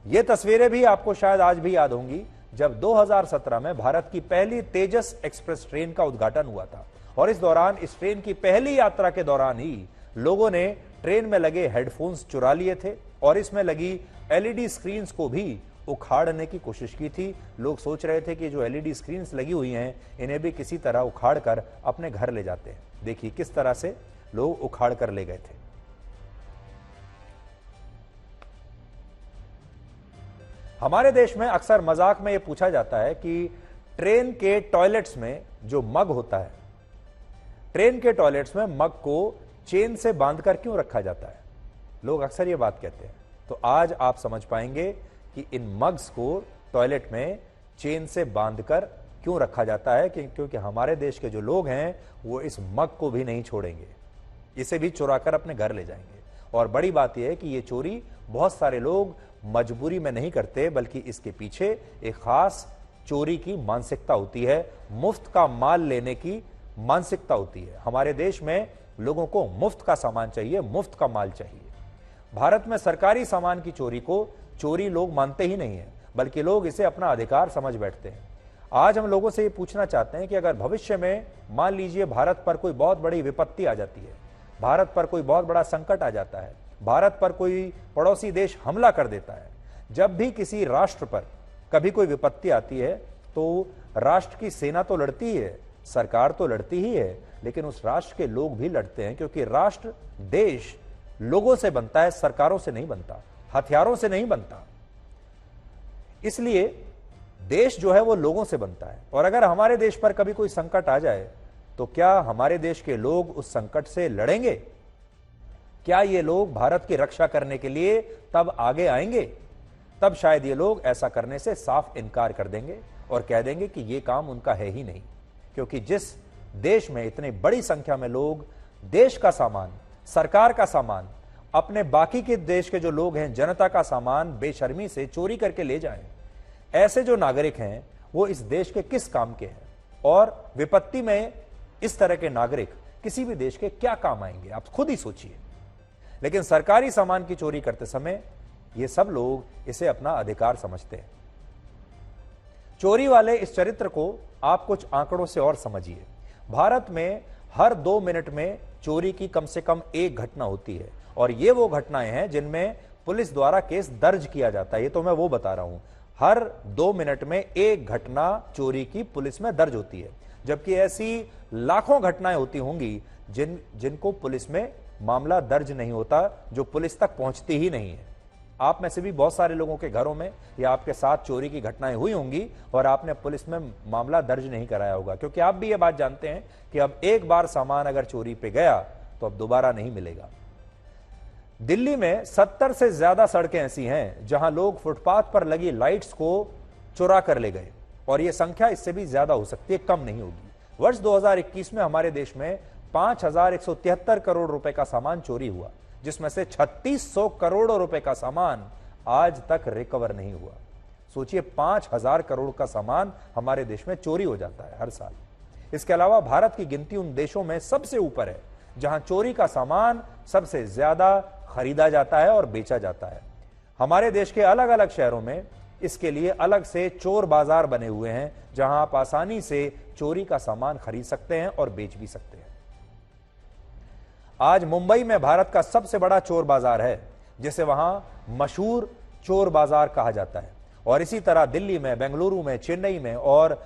ये तस्वीरें भी आपको शायद आज भी याद होंगी जब 2017 में भारत की पहली तेजस एक्सप्रेस ट्रेन का उद्घाटन हुआ था और इस दौरान, इस ट्रेन की पहली यात्रा के दौरान ही लोगों ने ट्रेन में लगे हेडफोन्स चुरा लिए थे और इसमें लगी एलईडी स्क्रीन्स को भी उखाड़ने की कोशिश की थी। लोग सोच रहे थे कि जो एलईडी स्क्रीन्स लगी हुई हैं इन्हें भी किसी तरह उखाड़ कर अपने घर ले जाते हैं। देखिए किस तरह से लोग उखाड़ कर ले गए थे। हमारे देश में अक्सर मजाक में यह पूछा जाता है कि ट्रेन के टॉयलेट्स में जो मग होता है, ट्रेन के टॉयलेट्स में मग को चेन से बांधकर क्यों रखा जाता है? लोग अक्सर ये बात कहते हैं। तो आज आप समझ पाएंगे कि इन मग्स को टॉयलेट में चेन से बांधकर क्यों रखा जाता है, क्योंकि हमारे देश के जो लोग हैं वो इस मग को भी नहीं छोड़ेंगे, इसे भी चुराकर अपने घर ले जाएंगे। और बड़ी बात यह है कि ये चोरी बहुत सारे लोग मजबूरी में नहीं करते, बल्कि इसके पीछे एक खास चोरी की मानसिकता होती है, मुफ्त का माल लेने की मानसिकता होती है। हमारे देश में लोगों को मुफ्त का सामान चाहिए, मुफ्त का माल चाहिए। भारत में सरकारी सामान की चोरी को चोरी लोग मानते ही नहीं है, बल्कि लोग इसे अपना अधिकार समझ बैठते हैं। आज हम लोगों से ये पूछना चाहते हैं कि अगर भविष्य में मान लीजिए भारत पर कोई बहुत बड़ी विपत्ति आ जाती है, भारत पर कोई बहुत बड़ा संकट आ जाता है, भारत पर कोई पड़ोसी देश हमला कर देता है, जब भी किसी राष्ट्र पर कभी कोई विपत्ति आती है तो राष्ट्र की सेना तो लड़ती ही है, सरकार तो लड़ती ही है, लेकिन उस राष्ट्र के लोग भी लड़ते हैं, क्योंकि राष्ट्र, देश लोगों से बनता है, सरकारों से नहीं बनता, हथियारों से नहीं बनता। इसलिए देश जो है वो लोगों से बनता है। और अगर हमारे देश पर कभी कोई संकट आ जाए तो क्या हमारे देश के लोग उस संकट से लड़ेंगे? क्या ये लोग भारत की रक्षा करने के लिए तब आगे आएंगे? तब शायद ये लोग ऐसा करने से साफ इनकार कर देंगे और कह देंगे कि ये काम उनका है ही नहीं। क्योंकि जिस देश में इतनी बड़ी संख्या में लोग देश का सामान, सरकार का सामान, अपने बाकी के देश के जो लोग हैं, जनता का सामान बेशर्मी से चोरी करके ले जाएं, ऐसे जो नागरिक हैं वो इस देश के किस काम के हैं? और विपत्ति में इस तरह के नागरिक किसी भी देश के क्या काम आएंगे? आप खुद ही सोचिए। लेकिन सरकारी सामान की चोरी करते समय ये सब लोग इसे अपना अधिकार समझते हैं। चोरी वाले इस चरित्र को आप कुछ आंकड़ों से और समझिए। भारत में हर 2 मिनट में चोरी की कम से कम एक घटना होती है, और ये वो घटनाएं हैं जिनमें पुलिस द्वारा केस दर्ज किया जाता है। ये तो मैं वो बता रहा हूं, हर 2 मिनट में एक घटना चोरी की पुलिस में दर्ज होती है, जबकि ऐसी लाखों घटनाएं होती होंगी जिनको पुलिस में मामला दर्ज नहीं होता, जो पुलिस तक पहुंचती ही नहीं है। आप में से भी बहुत सारे लोगों के घरों में या आपके साथ चोरी की घटनाएं हुई होंगी और आपने पुलिस में मामला दर्ज नहीं कराया होगा, क्योंकि आप भी ये बात जानते हैं कि अब एक बार सामान अगर चोरी पे गया तो अब दोबारा नहीं मिलेगा। दिल्ली में 70 से ज्यादा सड़कें ऐसी हैं जहां लोग फुटपाथ पर लगी लाइट्स को चुरा कर ले गए, और यह संख्या इससे भी ज्यादा हो सकती है, कम नहीं होगी। वर्ष 2021 में हमारे देश में 5,173 करोड़ रुपए का सामान चोरी हुआ, जिसमें से 3600 करोड़ रुपए का सामान आज तक रिकवर नहीं हुआ। सोचिए, 5,000 करोड़ का सामान हमारे देश में चोरी हो जाता है हर साल। इसके अलावा भारत की गिनती उन देशों में सबसे ऊपर है जहां चोरी का सामान सबसे ज्यादा खरीदा जाता है और बेचा जाता है। हमारे देश के अलग अलग शहरों में इसके लिए अलग से चोर बाजार बने हुए हैं, जहां आप आसानी से चोरी का सामान खरीद सकते हैं और बेच भी सकते हैं। आज मुंबई में भारत का सबसे बड़ा चोर बाजार है, जिसे वहां मशहूर चोर बाजार कहा जाता है। और इसी तरह दिल्ली में, बेंगलुरु में, चेन्नई में और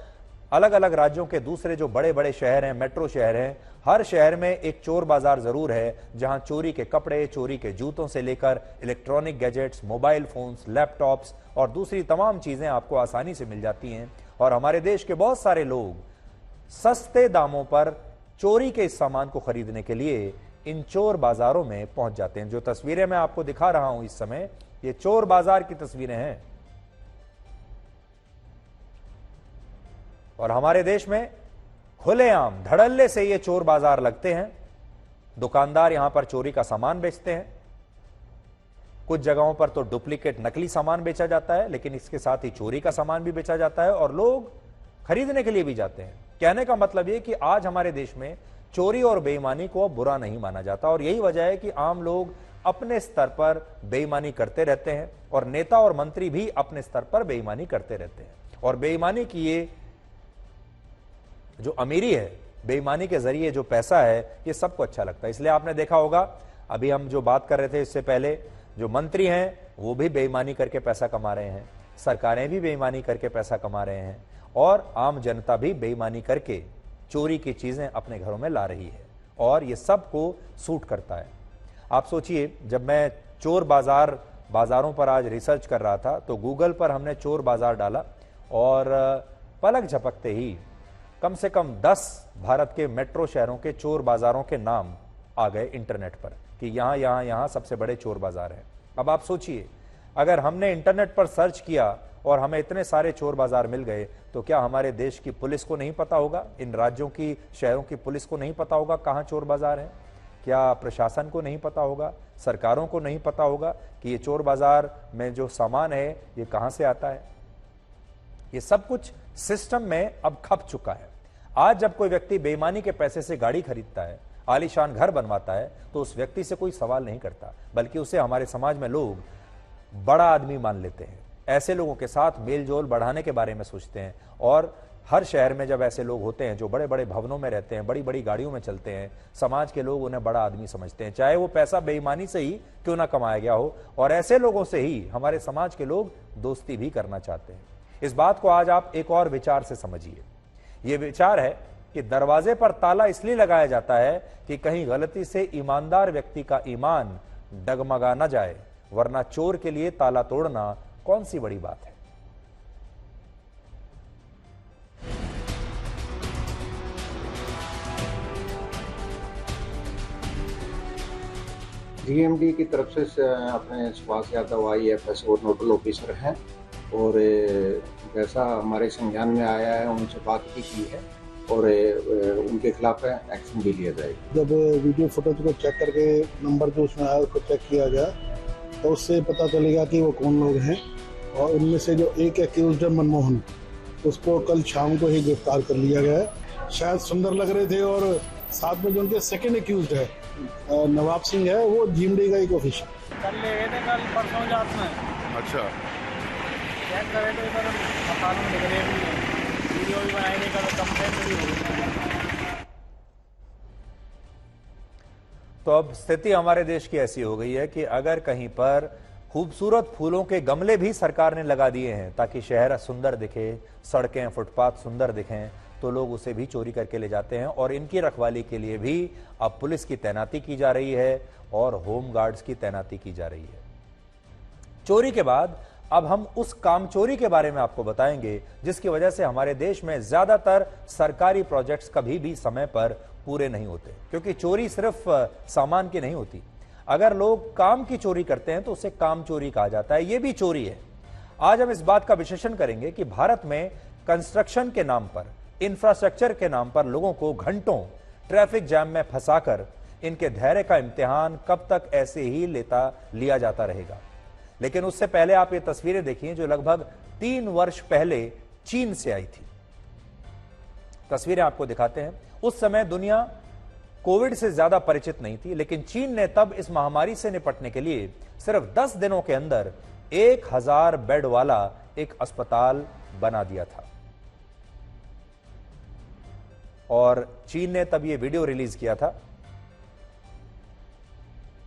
अलग अलग राज्यों के दूसरे जो बड़े बड़े शहर हैं, मेट्रो शहर हैं, हर शहर में एक चोर बाजार जरूर है, जहां चोरी के कपड़े, चोरी के जूतों से लेकर electronic gadgets, mobile phones, laptops और दूसरी तमाम चीजें आपको आसानी से मिल जाती हैं। और हमारे देश के बहुत सारे लोग सस्ते दामों पर चोरी के इस सामान को खरीदने के लिए इन चोर बाजारों में पहुंच जाते हैं। जो तस्वीरें मैं आपको दिखा रहा हूं इस समय, ये चोर बाजार की तस्वीरें हैं। और हमारे देश में खुलेआम धड़ल्ले से ये चोर बाजार लगते हैं। दुकानदार यहां पर चोरी का सामान बेचते हैं। कुछ जगहों पर तो डुप्लीकेट, नकली सामान बेचा जाता है, लेकिन इसके साथ ही चोरी का सामान भी बेचा जाता है और लोग खरीदने के लिए भी जाते हैं। कहने का मतलब यह कि आज हमारे देश में चोरी और बेईमानी को अब बुरा नहीं माना जाता, और यही वजह है कि आम लोग अपने स्तर पर बेईमानी करते रहते हैं और नेता और मंत्री भी अपने स्तर पर बेईमानी करते रहते हैं। और बेईमानी की ये जो अमीरी है, बेईमानी के जरिए जो पैसा है, ये सबको अच्छा लगता है। इसलिए आपने देखा होगा, अभी हम जो बात कर रहे थे इससे पहले, जो मंत्री हैं वो भी बेईमानी करके पैसा कमा रहे हैं, सरकारें भी बेईमानी करके पैसा कमा रहे हैं, और आम जनता भी बेईमानी करके चोरी की चीजें अपने घरों में ला रही है, और ये सबको सूट करता है। आप सोचिए, जब मैं चोर बाजार बाजारों पर आज रिसर्च कर रहा था तो गूगल पर हमने चोर बाजार डाला और पलक झपकते ही कम से कम 10 भारत के मेट्रो शहरों के चोर बाजारों के नाम आ गए इंटरनेट पर कि यहां सबसे बड़े चोर बाजार हैं। अब आप सोचिए, अगर हमने इंटरनेट पर सर्च किया और हमें इतने सारे चोर बाजार मिल गए तो क्या हमारे देश की पुलिस को नहीं पता होगा, इन राज्यों की शहरों की पुलिस को नहीं पता होगा कहां चोर बाजार है? क्या प्रशासन को नहीं पता होगा, सरकारों को नहीं पता होगा कि ये चोर बाजार में जो सामान है ये कहां से आता है? ये सब कुछ सिस्टम में अब खप चुका है। आज जब कोई व्यक्ति बेईमानी के पैसे से गाड़ी खरीदता है, आलीशान घर बनवाता है, तो उस व्यक्ति से कोई सवाल नहीं करता, बल्कि उसे हमारे समाज में लोग बड़ा आदमी मान लेते हैं। ऐसे लोगों के साथ मेलजोल बढ़ाने के बारे में सोचते हैं और हर शहर में जब ऐसे लोग होते हैं जो बड़े बड़े भवनों में रहते हैं, बड़ी बड़ी गाड़ियों में चलते हैं, समाज के लोग उन्हें बड़ा आदमी समझते हैं, चाहे वो पैसा बेईमानी से ही क्यों ना कमाया गया हो। और ऐसे लोगों से ही हमारे समाज के लोग दोस्ती भी करना चाहते हैं। इस बात को आज आप एक और विचार से समझिए। ये विचार है कि दरवाजे पर ताला इसलिए लगाया जाता है कि कहीं गलती से ईमानदार व्यक्ति का ईमान डगमगा न जाए, वरना चोर के लिए ताला तोड़ना कौन सी बड़ी बात है। जीएमडी की तरफ से अपने सुभाष यादव IAFS और नोडल ऑफिसर हैं और जैसा हमारे संज्ञान में आया है उनसे बात भी की है और उनके खिलाफ एक्शन भी लिया जाएगा। जब वीडियो फुटेज को चेक करके नंबर जो उसमें आया उसको चेक किया गया तो उससे पता चलेगा कि वो कौन लोग हैं और उनमें से जो एक एक्यूज्ड है मनमोहन, उसको कल शाम को ही गिरफ्तार कर लिया गया है। शायद सुंदर लग रहे थे और साथ में जो उनके सेकेंड एक्यूज्ड है नवाब सिंह है, वो जीएमडी का एक ऑफिसर। कल ले गए थे, कल परसों रात में। अच्छा, चेक करे तो इधर मकान में निकले भी, वीडियो भी बनाई नहीं, कल कंप्लेंट भी हुई। तो अब स्थिति हमारे देश की ऐसी हो गई है कि अगर कहीं पर खूबसूरत फूलों के गमले भी सरकार ने लगा दिए हैं ताकि शहर सुंदर दिखे, सड़कें फुटपाथ सुंदर दिखें, तो लोग उसे भी चोरी करके ले जाते हैं। और इनकी रखवाली के लिए भी अब पुलिस की तैनाती की जा रही है और होम गार्ड्स की तैनाती की जा रही है। चोरी के बाद अब हम उस काम चोरी के बारे में आपको बताएंगे जिसकी वजह से हमारे देश में ज्यादातर सरकारी प्रोजेक्ट्स कभी भी समय पर पूरे नहीं होते, क्योंकि चोरी सिर्फ सामान की नहीं होती। अगर लोग काम की चोरी करते हैं तो उसे काम चोरी कहा जाता है, यह भी चोरी है। आज हम इस बात का विश्लेषण करेंगे कि भारत में कंस्ट्रक्शन के नाम पर, इंफ्रास्ट्रक्चर के नाम पर लोगों को घंटों ट्रैफिक जैम में फंसाकर इनके धैर्य का इम्तिहान कब तक ऐसे ही लिया जाता रहेगा। लेकिन उससे पहले आप ये तस्वीरें देखिए जो लगभग 3 वर्ष पहले चीन से आई थी। तस्वीरें आपको दिखाते हैं। उस समय दुनिया कोविड से ज्यादा परिचित नहीं थी, लेकिन चीन ने तब इस महामारी से निपटने के लिए सिर्फ 10 दिनों के अंदर 1000 बेड वाला एक अस्पताल बना दिया था। और चीन ने तब ये वीडियो रिलीज किया था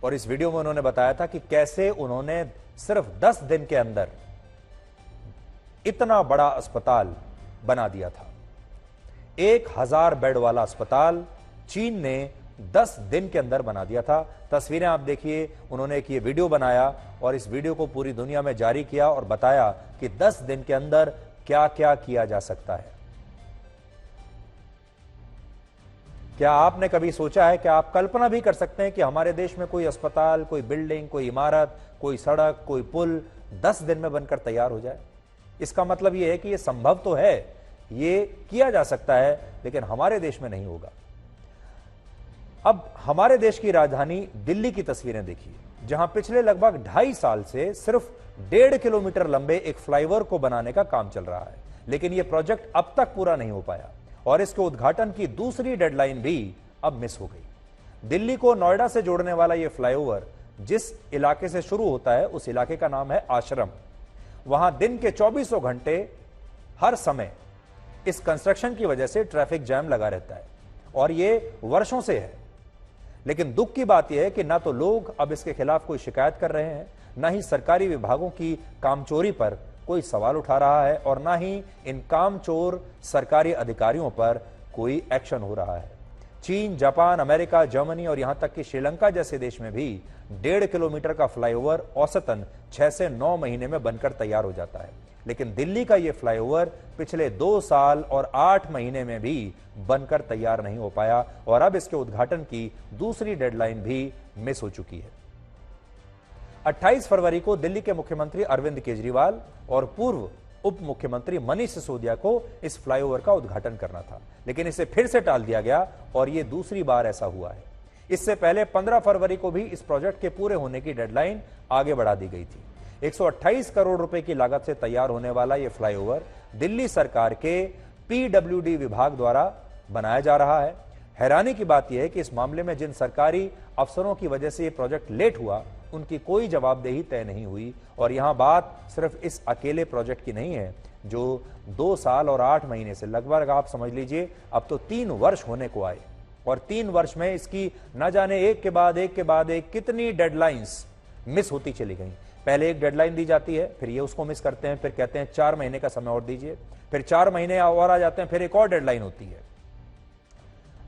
और इस वीडियो में उन्होंने बताया था कि कैसे उन्होंने सिर्फ 10 दिन के अंदर इतना बड़ा अस्पताल बना दिया था। 1000 बेड वाला अस्पताल चीन ने 10 दिन के अंदर बना दिया था। तस्वीरें आप देखिए, उन्होंने एक ये वीडियो बनाया और इस वीडियो को पूरी दुनिया में जारी किया और बताया कि 10 दिन के अंदर क्या क्या किया जा सकता है। क्या आपने कभी सोचा है, क्या आप कल्पना भी कर सकते हैं कि हमारे देश में कोई अस्पताल, कोई बिल्डिंग, कोई इमारत, कोई सड़क, कोई पुल 10 दिन में बनकर तैयार हो जाए? इसका मतलब यह है कि यह संभव तो है, ये किया जा सकता है, लेकिन हमारे देश में नहीं होगा। अब हमारे देश की राजधानी दिल्ली की तस्वीरें देखिए, जहां पिछले लगभग 2.5 साल से सिर्फ 1.5 किलोमीटर लंबे एक फ्लाईओवर को बनाने का काम चल रहा है, लेकिन यह प्रोजेक्ट अब तक पूरा नहीं हो पाया और इसके उद्घाटन की दूसरी डेडलाइन भी अब मिस हो गई। दिल्ली को नोएडा से जोड़ने वाला यह फ्लाईओवर जिस इलाके से शुरू होता है उस इलाके का नाम है आश्रम। वहां दिन के 24 घंटे हर समय इस कंस्ट्रक्शन की वजह से ट्रैफिक जैम लगा रहता है और यह वर्षों से है। लेकिन दुख की बात यह है कि ना तो लोग अब इसके खिलाफ कोई शिकायत कर रहे हैं, ना ही सरकारी विभागों की कामचोरी पर कोई सवाल उठा रहा है और ना ही इन कामचोर सरकारी अधिकारियों पर कोई एक्शन हो रहा है। चीन, जापान, अमेरिका, जर्मनी और यहां तक कि श्रीलंका जैसे देश में भी 1.5 किलोमीटर का फ्लाईओवर औसतन 6 से 9 महीने में बनकर तैयार हो जाता है। लेकिन दिल्ली का यह फ्लाईओवर पिछले 2 साल और 8 महीने में भी बनकर तैयार नहीं हो पाया और अब इसके उद्घाटन की दूसरी डेडलाइन भी मिस हो चुकी है। 28 फरवरी को दिल्ली के मुख्यमंत्री अरविंद केजरीवाल और पूर्व उप मुख्यमंत्री मनीष सिसोदिया को इस फ्लाईओवर का उद्घाटन करना था, लेकिन इसे फिर से टाल दिया गया और यह दूसरी बार ऐसा हुआ है। इससे पहले 15 फरवरी को भी इस प्रोजेक्ट के पूरे होने की डेडलाइन आगे बढ़ा दी गई थी। 128 करोड़ रुपए की लागत से तैयार होने वाला यह फ्लाईओवर दिल्ली सरकार के पीडब्ल्यूडी विभाग द्वारा बनाया जा रहा है। हैरानी की बात यह है कि इस मामले में जिन सरकारी अफसरों की वजह से यह प्रोजेक्ट लेट हुआ, उनकी कोई जवाबदेही तय नहीं हुई। और यहां बात सिर्फ इस अकेले प्रोजेक्ट की नहीं है जो 2 साल और 8 महीने से लगभग आप समझ लीजिए अब तो 3 वर्ष होने को आए और 3 वर्ष में इसकी न जाने एक के बाद एक कितनी डेडलाइंस मिस होती चली गई। पहले एक डेडलाइन दी जाती है, फिर ये उसको मिस करते हैं, फिर कहते हैं 4 महीने का समय और दीजिए, फिर 4 महीने और आ जाते हैं, फिर एक और डेडलाइन होती है।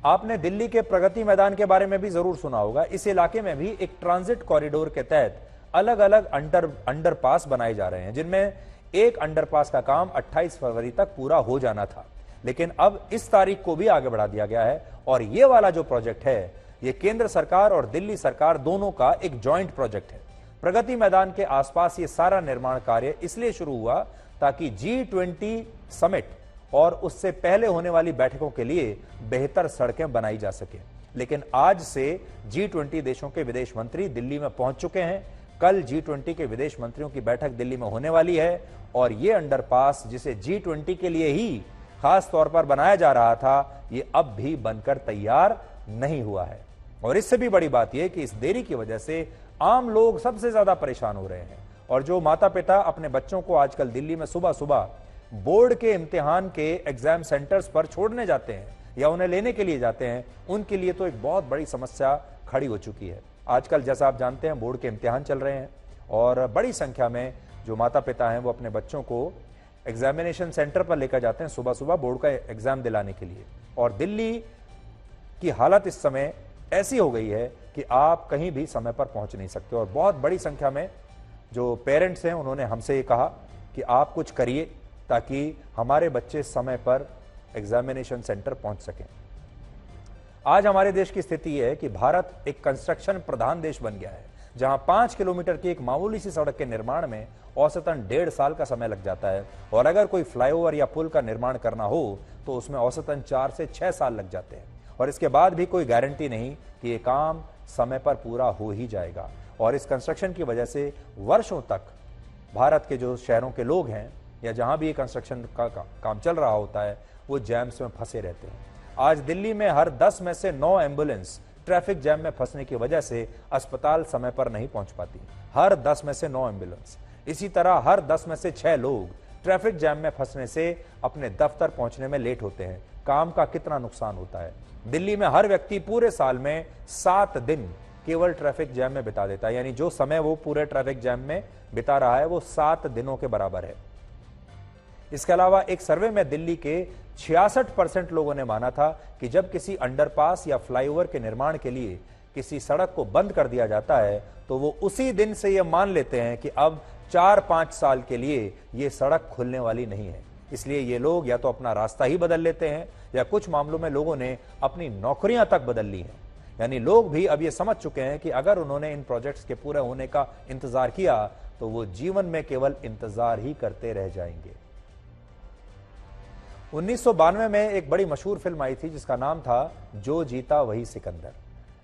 आपने दिल्ली के प्रगति मैदान के बारे में भी जरूर सुना होगा। इस इलाके में भी एक ट्रांजिट कॉरिडोर के तहत अलग अलग अंडरपास बनाए जा रहे हैं, जिनमें एक अंडरपास का काम 28 फरवरी तक पूरा हो जाना था, लेकिन अब इस तारीख को भी आगे बढ़ा दिया गया है। और ये वाला जो प्रोजेक्ट है, ये केंद्र सरकार और दिल्ली सरकार दोनों का एक जॉइंट प्रोजेक्ट है। प्रगति मैदान के आसपास ये सारा निर्माण कार्य इसलिए शुरू हुआ ताकि G20 समिट और उससे पहले होने वाली बैठकों के लिए बेहतर सड़कें बनाई जा सके। लेकिन आज से G20 देशों के विदेश मंत्री दिल्ली में पहुंच चुके हैं। कल G20 के विदेश मंत्रियों की बैठक दिल्ली में होने वाली है और यह अंडरपास जिसे G20 के लिए ही खास तौर पर बनाया जा रहा था, ये अब भी बनकर तैयार नहीं हुआ है। और इससे भी बड़ी बात यह कि इस देरी की वजह से आम लोग सबसे ज्यादा परेशान हो रहे हैं। और जो माता पिता अपने बच्चों को आजकल दिल्ली में सुबह सुबह बोर्ड के इम्तिहान के एग्जाम सेंटर्स पर छोड़ने जाते हैं या उन्हें लेने के लिए जाते हैं, उनके लिए तो एक बहुत बड़ी समस्या खड़ी हो चुकी है। आजकल जैसा आप जानते हैं बोर्ड के इम्तिहान चल रहे हैं और बड़ी संख्या में जो माता पिता हैं वो अपने बच्चों को एग्जामिनेशन सेंटर पर लेकर जाते हैं सुबह सुबह बोर्ड का एग्जाम दिलाने के लिए। और दिल्ली की हालत इस समय ऐसी हो गई है कि आप कहीं भी समय पर पहुंच नहीं सकते। और बहुत बड़ी संख्या में जो पेरेंट्स हैं उन्होंने हमसे ये कहा कि आप कुछ करिए ताकि हमारे बच्चे समय पर एग्जामिनेशन सेंटर पहुंच सकें। आज हमारे देश की स्थिति यह है कि भारत एक कंस्ट्रक्शन प्रधान देश बन गया है, जहां 5 किलोमीटर की एक मामूली सी सड़क के निर्माण में औसतन 1.5 साल का समय लग जाता है और अगर कोई फ्लाईओवर या पुल का निर्माण करना हो तो उसमें औसतन 4 से 6 साल लग जाते हैं। और इसके बाद भी कोई गारंटी नहीं कि ये काम समय पर पूरा हो ही जाएगा। और इस कंस्ट्रक्शन की वजह से वर्षों तक भारत के जो शहरों के लोग हैं या जहां भी ये कंस्ट्रक्शन का काम चल रहा होता है वो जैम्स में फंसे रहते हैं। आज दिल्ली में हर 10 में से 9 एम्बुलेंस ट्रैफिक जैम में फंसने की वजह से अस्पताल समय पर नहीं पहुंच पाती। हर 10 में से 9 एम्बुलेंस। इसी तरह हर 10 में से 6 लोग ट्रैफिक जैम में फंसने से अपने दफ्तर पहुंचने में लेट होते हैं। काम का कितना नुकसान होता है। दिल्ली में हर व्यक्ति पूरे साल में 7 दिन केवल ट्रैफिक जैम में बिता देता है, यानी जो समय वो पूरे ट्रैफिक जैम में बिता रहा है वो 7 दिनों के बराबर है। इसके अलावा एक सर्वे में दिल्ली के 66% लोगों ने माना था कि जब किसी अंडरपास या फ्लाईओवर के निर्माण के लिए किसी सड़क को बंद कर दिया जाता है तो वो उसी दिन से ये मान लेते हैं कि अब 4-5 साल के लिए ये सड़क खुलने वाली नहीं है। इसलिए ये लोग या तो अपना रास्ता ही बदल लेते हैं या कुछ मामलों में लोगों ने अपनी नौकरियां तक बदल ली हैं। यानी लोग भी अब ये समझ चुके हैं कि अगर उन्होंने इन प्रोजेक्ट्स के पूरे होने का इंतजार किया तो वो जीवन में केवल इंतजार ही करते रह जाएंगे। 1992 में एक बड़ी मशहूर फिल्म आई थी जिसका नाम था जो जीता वही सिकंदर।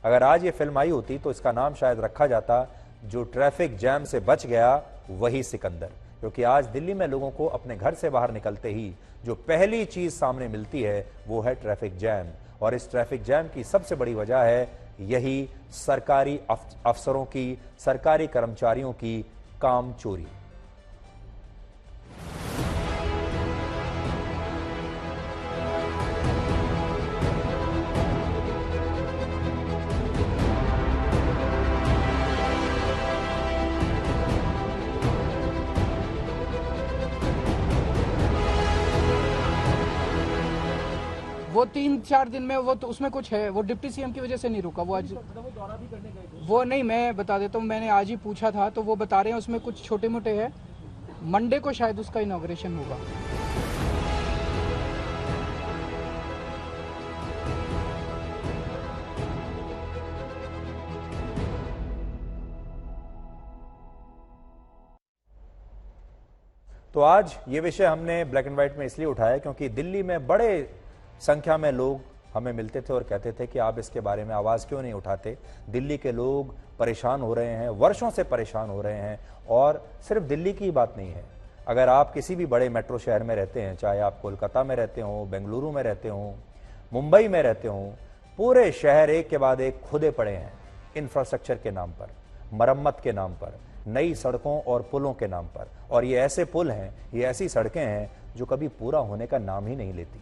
अगर आज ये फिल्म आई होती तो इसका नाम शायद रखा जाता जो ट्रैफिक जैम से बच गया वही सिकंदर। क्योंकि आज दिल्ली में लोगों को अपने घर से बाहर निकलते ही जो पहली चीज सामने मिलती है वो है ट्रैफिक जैम। और इस ट्रैफिक जैम की सबसे बड़ी वजह है यही सरकारी अफसरों की, सरकारी कर्मचारियों की काम चोरी। वो 3-4 दिन में वो तो उसमें कुछ है, वो डिप्टी सीएम की वजह से नहीं रुका। वो आज वो नहीं, मैं बता देता हूँ, मैंने आज ही पूछा था तो वो बता रहे हैं उसमें कुछ छोटे मोटे है। मंडे को शायद उसका इनॉग्रेशन होगा। तो आज ये विषय हमने ब्लैक एंड व्हाइट में इसलिए उठाया क्योंकि दिल्ली में बड़े संख्या में लोग हमें मिलते थे और कहते थे कि आप इसके बारे में आवाज क्यों नहीं उठाते। दिल्ली के लोग परेशान हो रहे हैं, वर्षों से परेशान हो रहे हैं। और सिर्फ दिल्ली की बात नहीं है, अगर आप किसी भी बड़े मेट्रो शहर में रहते हैं, चाहे आप कोलकाता में रहते हो, बेंगलुरु में रहते हो, मुंबई में रहते हो, पूरे शहर एक के बाद एक खुदे पड़े हैं इंफ्रास्ट्रक्चर के नाम पर, मरम्मत के नाम पर, नई सड़कों और पुलों के नाम पर। और ये ऐसे पुल हैं, ये ऐसी सड़कें हैं जो कभी पूरा होने का नाम ही नहीं लेती।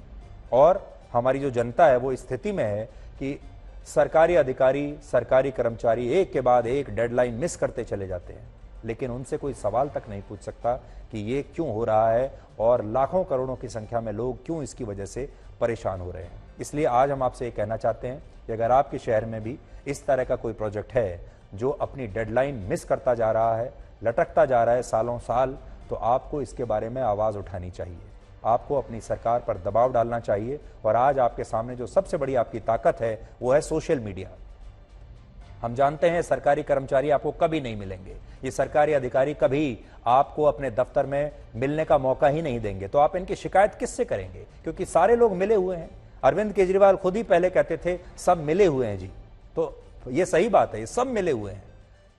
और हमारी जो जनता है वो स्थिति में है कि सरकारी अधिकारी, सरकारी कर्मचारी एक के बाद एक डेडलाइन मिस करते चले जाते हैं, लेकिन उनसे कोई सवाल तक नहीं पूछ सकता कि ये क्यों हो रहा है और लाखों करोड़ों की संख्या में लोग क्यों इसकी वजह से परेशान हो रहे हैं। इसलिए आज हम आपसे ये कहना चाहते हैं कि अगर आपके शहर में भी इस तरह का कोई प्रोजेक्ट है जो अपनी डेडलाइन मिस करता जा रहा है, लटकता जा रहा है सालों साल, तो आपको इसके बारे में आवाज उठानी चाहिए, आपको अपनी सरकार पर दबाव डालना चाहिए। और आज आपके सामने जो सबसे बड़ी आपकी ताकत है वो है सोशल मीडिया। हम जानते हैं सरकारी कर्मचारी आपको कभी नहीं मिलेंगे, ये सरकारी अधिकारी कभी आपको अपने दफ्तर में मिलने का मौका ही नहीं देंगे, तो आप इनकी शिकायत किससे करेंगे? क्योंकि सारे लोग मिले हुए हैं। अरविंद केजरीवाल खुद ही पहले कहते थे सब मिले हुए हैं जी, तो ये सही बात है, ये सब मिले हुए हैं।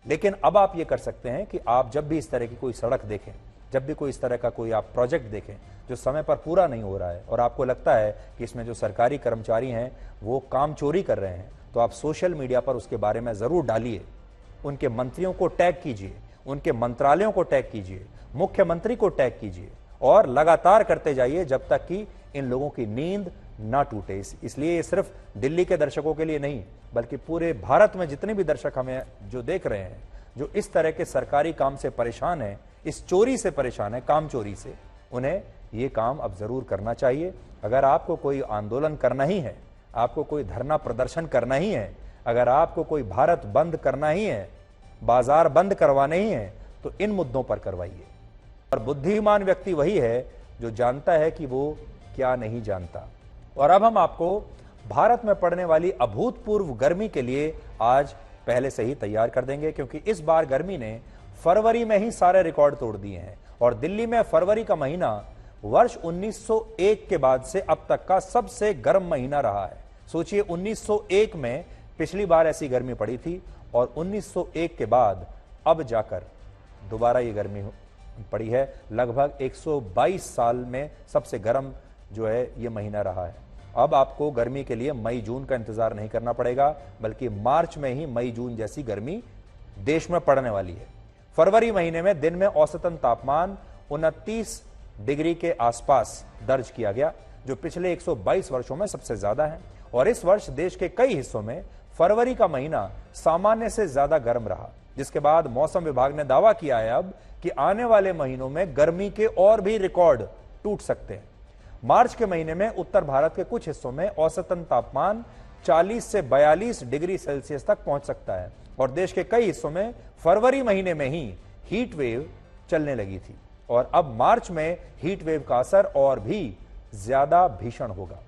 लेकिन अब आप ये कर सकते हैं कि आप जब भी इस तरह की कोई सड़क देखें, जब भी कोई इस तरह का कोई आप प्रोजेक्ट देखें जो समय पर पूरा नहीं हो रहा है और आपको लगता है कि इसमें जो सरकारी कर्मचारी हैं वो काम चोरी कर रहे हैं, तो आप सोशल मीडिया पर उसके बारे में जरूर डालिए, उनके मंत्रियों को टैग कीजिए, उनके मंत्रालयों को टैग कीजिए, मुख्यमंत्री को टैग कीजिए और लगातार करते जाइए जब तक कि इन लोगों की नींद ना टूटे। इसलिए ये सिर्फ दिल्ली के दर्शकों के लिए नहीं बल्कि पूरे भारत में जितने भी दर्शक हमें जो देख रहे हैं, जो इस तरह के सरकारी काम से परेशान हैं, इस चोरी से परेशान है, काम चोरी से, उन्हें ये काम अब जरूर करना चाहिए। अगर आपको कोई आंदोलन करना ही है, आपको कोई धरना प्रदर्शन करना ही है, अगर आपको कोई भारत बंद करना ही है, बाजार बंद करवाने ही है, तो इन मुद्दों पर करवाइए। और बुद्धिमान व्यक्ति वही है जो जानता है कि वो क्या नहीं जानता। और अब हम आपको भारत में पड़ने वाली अभूतपूर्व गर्मी के लिए आज पहले से ही तैयार कर देंगे, क्योंकि इस बार गर्मी ने फरवरी में ही सारे रिकॉर्ड तोड़ दिए हैं। और दिल्ली में फरवरी का महीना वर्ष 1901 के बाद से अब तक का सबसे गर्म महीना रहा है। सोचिए 1901 में पिछली बार ऐसी गर्मी पड़ी थी और 1901 के बाद अब जाकर दोबारा ये गर्मी पड़ी है। लगभग 122 साल में सबसे गर्म जो है ये महीना रहा है। अब आपको गर्मी के लिए मई जून का इंतजार नहीं करना पड़ेगा, बल्कि मार्च में ही मई जून जैसी गर्मी देश में पड़ने वाली है। फरवरी महीने में दिन में औसतन तापमान 29 डिग्री के आसपास दर्ज किया गया, जो पिछले 122 वर्षों में सबसे ज्यादा है। और इस वर्ष देश के कई हिस्सों में फरवरी का महीना सामान्य से ज्यादा गर्म रहा, जिसके बाद मौसम विभाग ने दावा किया है अब कि आने वाले महीनों में गर्मी के और भी रिकॉर्ड टूट सकते हैं। मार्च के महीने में उत्तर भारत के कुछ हिस्सों में औसतन तापमान 40 से 42 डिग्री सेल्सियस तक पहुंच सकता है। और देश के कई हिस्सों में फरवरी महीने में ही हीट वेव चलने लगी थी और अब मार्च में हीट वेव का असर और भी ज्यादा भीषण होगा।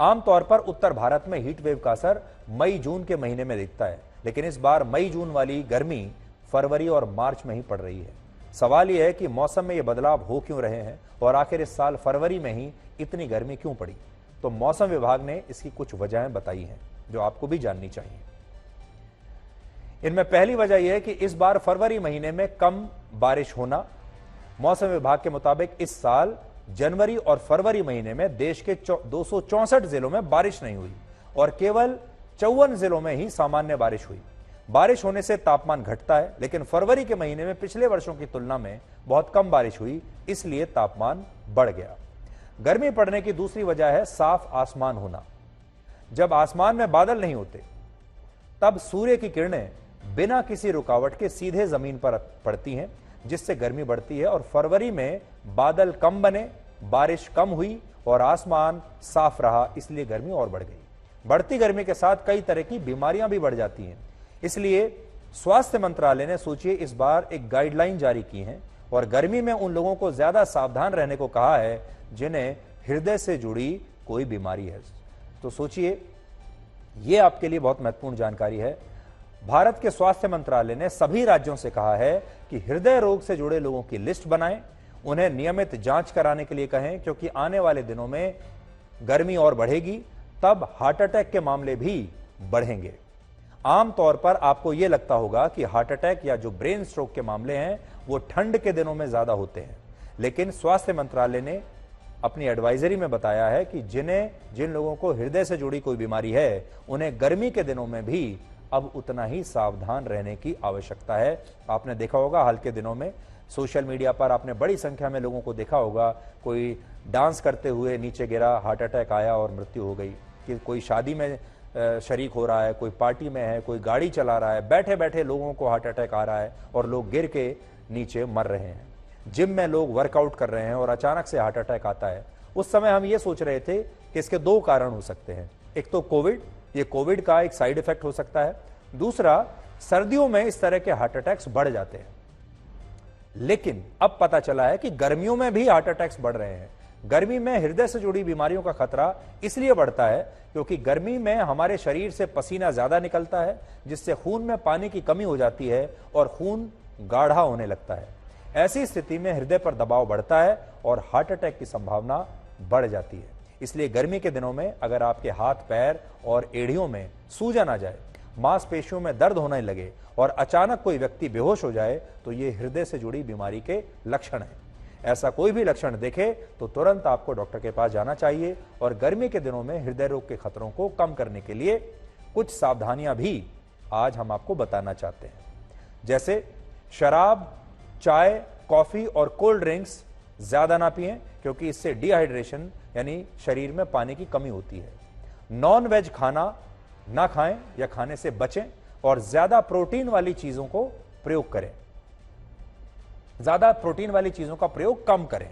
आमतौर पर उत्तर भारत में हीट वेव का असर मई जून के महीने में दिखता है, लेकिन इस बार मई जून वाली गर्मी फरवरी और मार्च में ही पड़ रही है। सवाल यह है कि मौसम में ये बदलाव हो क्यों रहे हैं और आखिर इस साल फरवरी में ही इतनी गर्मी क्यों पड़ी? तो मौसम विभाग ने इसकी कुछ वजहें बताई हैं जो आपको भी जाननी चाहिए। इनमें पहली वजह यह है कि इस बार फरवरी महीने में कम बारिश होना। मौसम विभाग के मुताबिक इस साल जनवरी और फरवरी महीने में देश के 264 जिलों में बारिश नहीं हुई और केवल 54 जिलों में ही सामान्य बारिश हुई। बारिश होने से तापमान घटता है, लेकिन फरवरी के महीने में पिछले वर्षों की तुलना में बहुत कम बारिश हुई, इसलिए तापमान बढ़ गया। गर्मी पड़ने की दूसरी वजह है साफ आसमान होना। जब आसमान में बादल नहीं होते तब सूर्य की किरणें बिना किसी रुकावट के सीधे जमीन पर पड़ती हैं, जिससे गर्मी बढ़ती है। और फरवरी में बादल कम बने, बारिश कम हुई और आसमान साफ रहा, इसलिए गर्मी और बढ़ गई। बढ़ती गर्मी के साथ कई तरह की बीमारियां भी बढ़ जाती हैं। इसलिए स्वास्थ्य मंत्रालय ने सोचिए इस बार एक गाइडलाइन जारी की है और गर्मी में उन लोगों को ज्यादा सावधान रहने को कहा है जिन्हें हृदय से जुड़ी कोई बीमारी है। तो सोचिए, यह आपके लिए बहुत महत्वपूर्ण जानकारी है। भारत के स्वास्थ्य मंत्रालय ने सभी राज्यों से कहा है कि हृदय रोग से जुड़े लोगों की लिस्ट बनाएं, उन्हें नियमित जांच कराने के लिए कहें, क्योंकि आने वाले दिनों में गर्मी और बढ़ेगी, तब हार्ट अटैक के मामले भी बढ़ेंगे। आमतौर पर आपको यह लगता होगा कि हार्ट अटैक या जो ब्रेन स्ट्रोक के मामले हैं वो ठंड के दिनों में ज्यादा होते हैं, लेकिन स्वास्थ्य मंत्रालय ने अपनी एडवाइजरी में बताया है कि जिन लोगों को हृदय से जुड़ी कोई बीमारी है उन्हें गर्मी के दिनों में भी अब उतना ही सावधान रहने की आवश्यकता है। आपने देखा होगा हाल के दिनों में सोशल मीडिया पर आपने बड़ी संख्या में लोगों को देखा होगा, कोई डांस करते हुए नीचे गिरा, हार्ट अटैक आया और मृत्यु हो गई। कि कोई शादी में शरीक हो रहा है, कोई पार्टी में है, कोई गाड़ी चला रहा है, बैठे बैठे लोगों को हार्ट अटैक आ रहा है और लोग गिर के नीचे मर रहे हैं। जिम में लोग वर्कआउट कर रहे हैं और अचानक से हार्ट अटैक आता है। उस समय हम ये सोच रहे थे कि इसके दो कारण हो सकते हैं। एक तो कोविड, ये कोविड का एक साइड इफेक्ट हो सकता है। दूसरा, सर्दियों में इस तरह के हार्ट अटैक्स बढ़ जाते हैं। लेकिन अब पता चला है कि गर्मियों में भी हार्ट अटैक्स बढ़ रहे हैं। गर्मी में हृदय से जुड़ी बीमारियों का खतरा इसलिए बढ़ता है क्योंकि गर्मी में हमारे शरीर से पसीना ज्यादा निकलता है, जिससे खून में पानी की कमी हो जाती है और खून गाढ़ा होने लगता है। ऐसी स्थिति में हृदय पर दबाव बढ़ता है और हार्ट अटैक की संभावना बढ़ जाती है। इसलिए गर्मी के दिनों में अगर आपके हाथ, पैर और एड़ियों में सूजन आ जाए, मांसपेशियों में दर्द होने लगे और अचानक कोई व्यक्ति बेहोश हो जाए, तो ये हृदय से जुड़ी बीमारी के लक्षण हैं। ऐसा कोई भी लक्षण देखे तो तुरंत आपको डॉक्टर के पास जाना चाहिए। और गर्मी के दिनों में हृदय रोग के खतरों को कम करने के लिए कुछ सावधानियां भी आज हम आपको बताना चाहते हैं। जैसे शराब, चाय, कॉफी और कोल्ड ड्रिंक्स ज्यादा ना पिएं, क्योंकि इससे डिहाइड्रेशन यानी शरीर में पानी की कमी होती है। नॉन वेज खाना ना खाएं या खाने से बचें और ज्यादा प्रोटीन वाली चीजों को प्रयोग करें। ज्यादा प्रोटीन वाली चीजों का प्रयोग कम करें।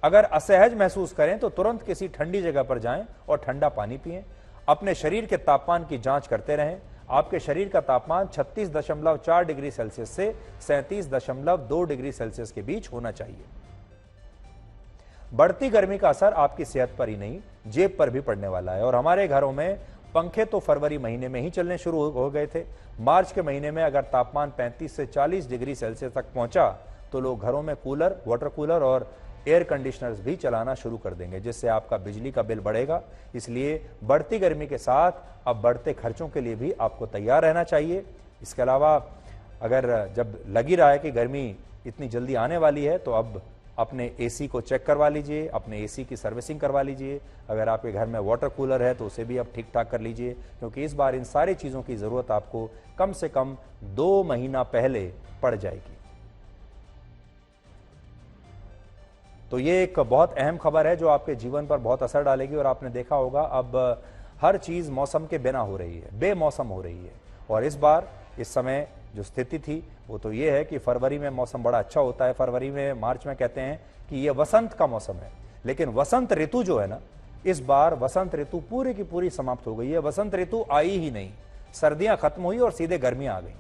अगर असहज महसूस करें तो तुरंत किसी ठंडी जगह पर जाएं और ठंडा पानी पिएं। अपने शरीर के तापमान की जांच करते रहें। आपके शरीर का तापमान 36.4 डिग्री सेल्सियस से 37.2 डिग्री सेल्सियस के बीच होना चाहिए। बढ़ती गर्मी का असर आपकी सेहत पर ही नहीं, जेब पर भी पड़ने वाला है। और हमारे घरों में पंखे तो फरवरी महीने में ही चलने शुरू हो गए थे। मार्च के महीने में अगर तापमान 35 से 40 डिग्री सेल्सियस तक पहुंचा तो लोग घरों में कूलर, वाटर कूलर और एयर कंडीशनर्स भी चलाना शुरू कर देंगे, जिससे आपका बिजली का बिल बढ़ेगा। इसलिए बढ़ती गर्मी के साथ अब बढ़ते खर्चों के लिए भी आपको तैयार रहना चाहिए। इसके अलावा अगर जब लगी रहा है कि गर्मी इतनी जल्दी आने वाली है, तो अब अपने एसी को चेक करवा लीजिए, अपने एसी की सर्विसिंग करवा लीजिए। अगर आपके घर में वाटर कूलर है तो उसे भी आप ठीक ठाक कर लीजिए, क्योंकि इस बार इन सारी चीज़ों की ज़रूरत आपको कम से कम 2 महीना पहले पड़ जाएगी। तो ये एक बहुत अहम खबर है जो आपके जीवन पर बहुत असर डालेगी। और आपने देखा होगा अब हर चीज मौसम के बिना हो रही है, बेमौसम हो रही है। और इस बार इस समय जो स्थिति थी वो तो ये है कि फरवरी में मौसम बड़ा अच्छा होता है। फरवरी में, मार्च में कहते हैं कि ये वसंत का मौसम है, लेकिन वसंत ऋतु जो है ना, इस बार वसंत ऋतु पूरी की पूरी समाप्त हो गई है। वसंत ऋतु आई ही नहीं, सर्दियां खत्म हुई और सीधे गर्मियां आ गई।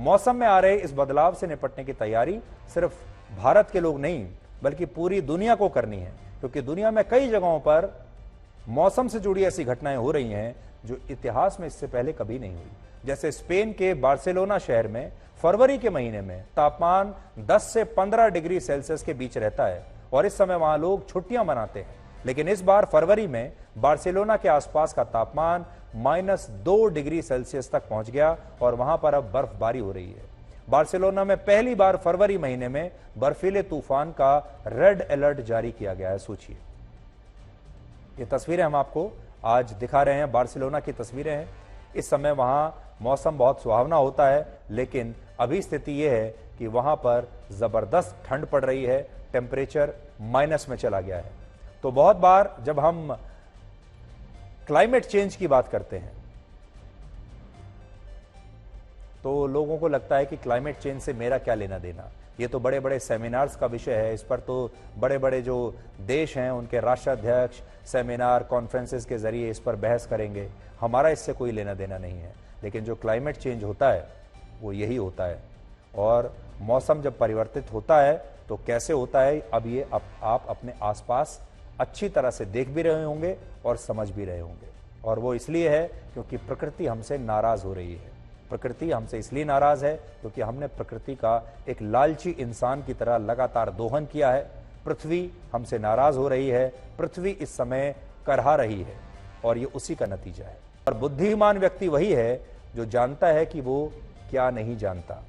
मौसम में आ रहे इस बदलाव से निपटने की तैयारी सिर्फ भारत के लोग नहीं बल्कि पूरी दुनिया को करनी है, क्योंकि दुनिया में कई जगहों पर मौसम से जुड़ी ऐसी घटनाएं हो रही हैं जो इतिहास में इससे पहले कभी नहीं हुई। जैसे स्पेन के बार्सिलोना शहर में फरवरी के महीने में तापमान 10 से 15 डिग्री सेल्सियस के बीच रहता है और इस समय वहां लोग छुट्टियां मनाते हैं। लेकिन इस बार फरवरी में बार्सिलोना के आसपास का तापमान -2 डिग्री सेल्सियस तक पहुंच गया और वहां पर अब बर्फबारी हो रही है। बार्सिलोना में पहली बार फरवरी महीने में बर्फीले तूफान का रेड अलर्ट जारी किया गया है। सोचिए, ये तस्वीरें हम आपको आज दिखा रहे हैं, बार्सिलोना की तस्वीरें हैं। इस समय वहां मौसम बहुत सुहावना होता है, लेकिन अभी स्थिति यह है कि वहां पर जबरदस्त ठंड पड़ रही है, टेम्परेचर माइनस में चला गया है। तो बहुत बार जब हम क्लाइमेट चेंज की बात करते हैं तो लोगों को लगता है कि क्लाइमेट चेंज से मेरा क्या लेना देना। ये तो बड़े बड़े सेमिनार्स का विषय है, इस पर तो बड़े बड़े जो देश हैं उनके राष्ट्राध्यक्ष सेमिनार कॉन्फ्रेंसेस के जरिए इस पर बहस करेंगे। हमारा इससे कोई लेना देना नहीं है। लेकिन जो क्लाइमेट चेंज होता है वो यही होता है, और मौसम जब परिवर्तित होता है तो कैसे होता है, अब ये आप अपने आसपास अच्छी तरह से देख भी रहे होंगे और समझ भी रहे होंगे। और वो इसलिए है क्योंकि प्रकृति हमसे नाराज हो रही है। प्रकृति हमसे इसलिए नाराज है क्योंकि हमने प्रकृति का एक लालची इंसान की तरह लगातार दोहन किया है। पृथ्वी हमसे नाराज हो रही है, पृथ्वी इस समय करहा रही है, और ये उसी का नतीजा है। और बुद्धिमान व्यक्ति वही है जो जानता है कि वो क्या नहीं जानता।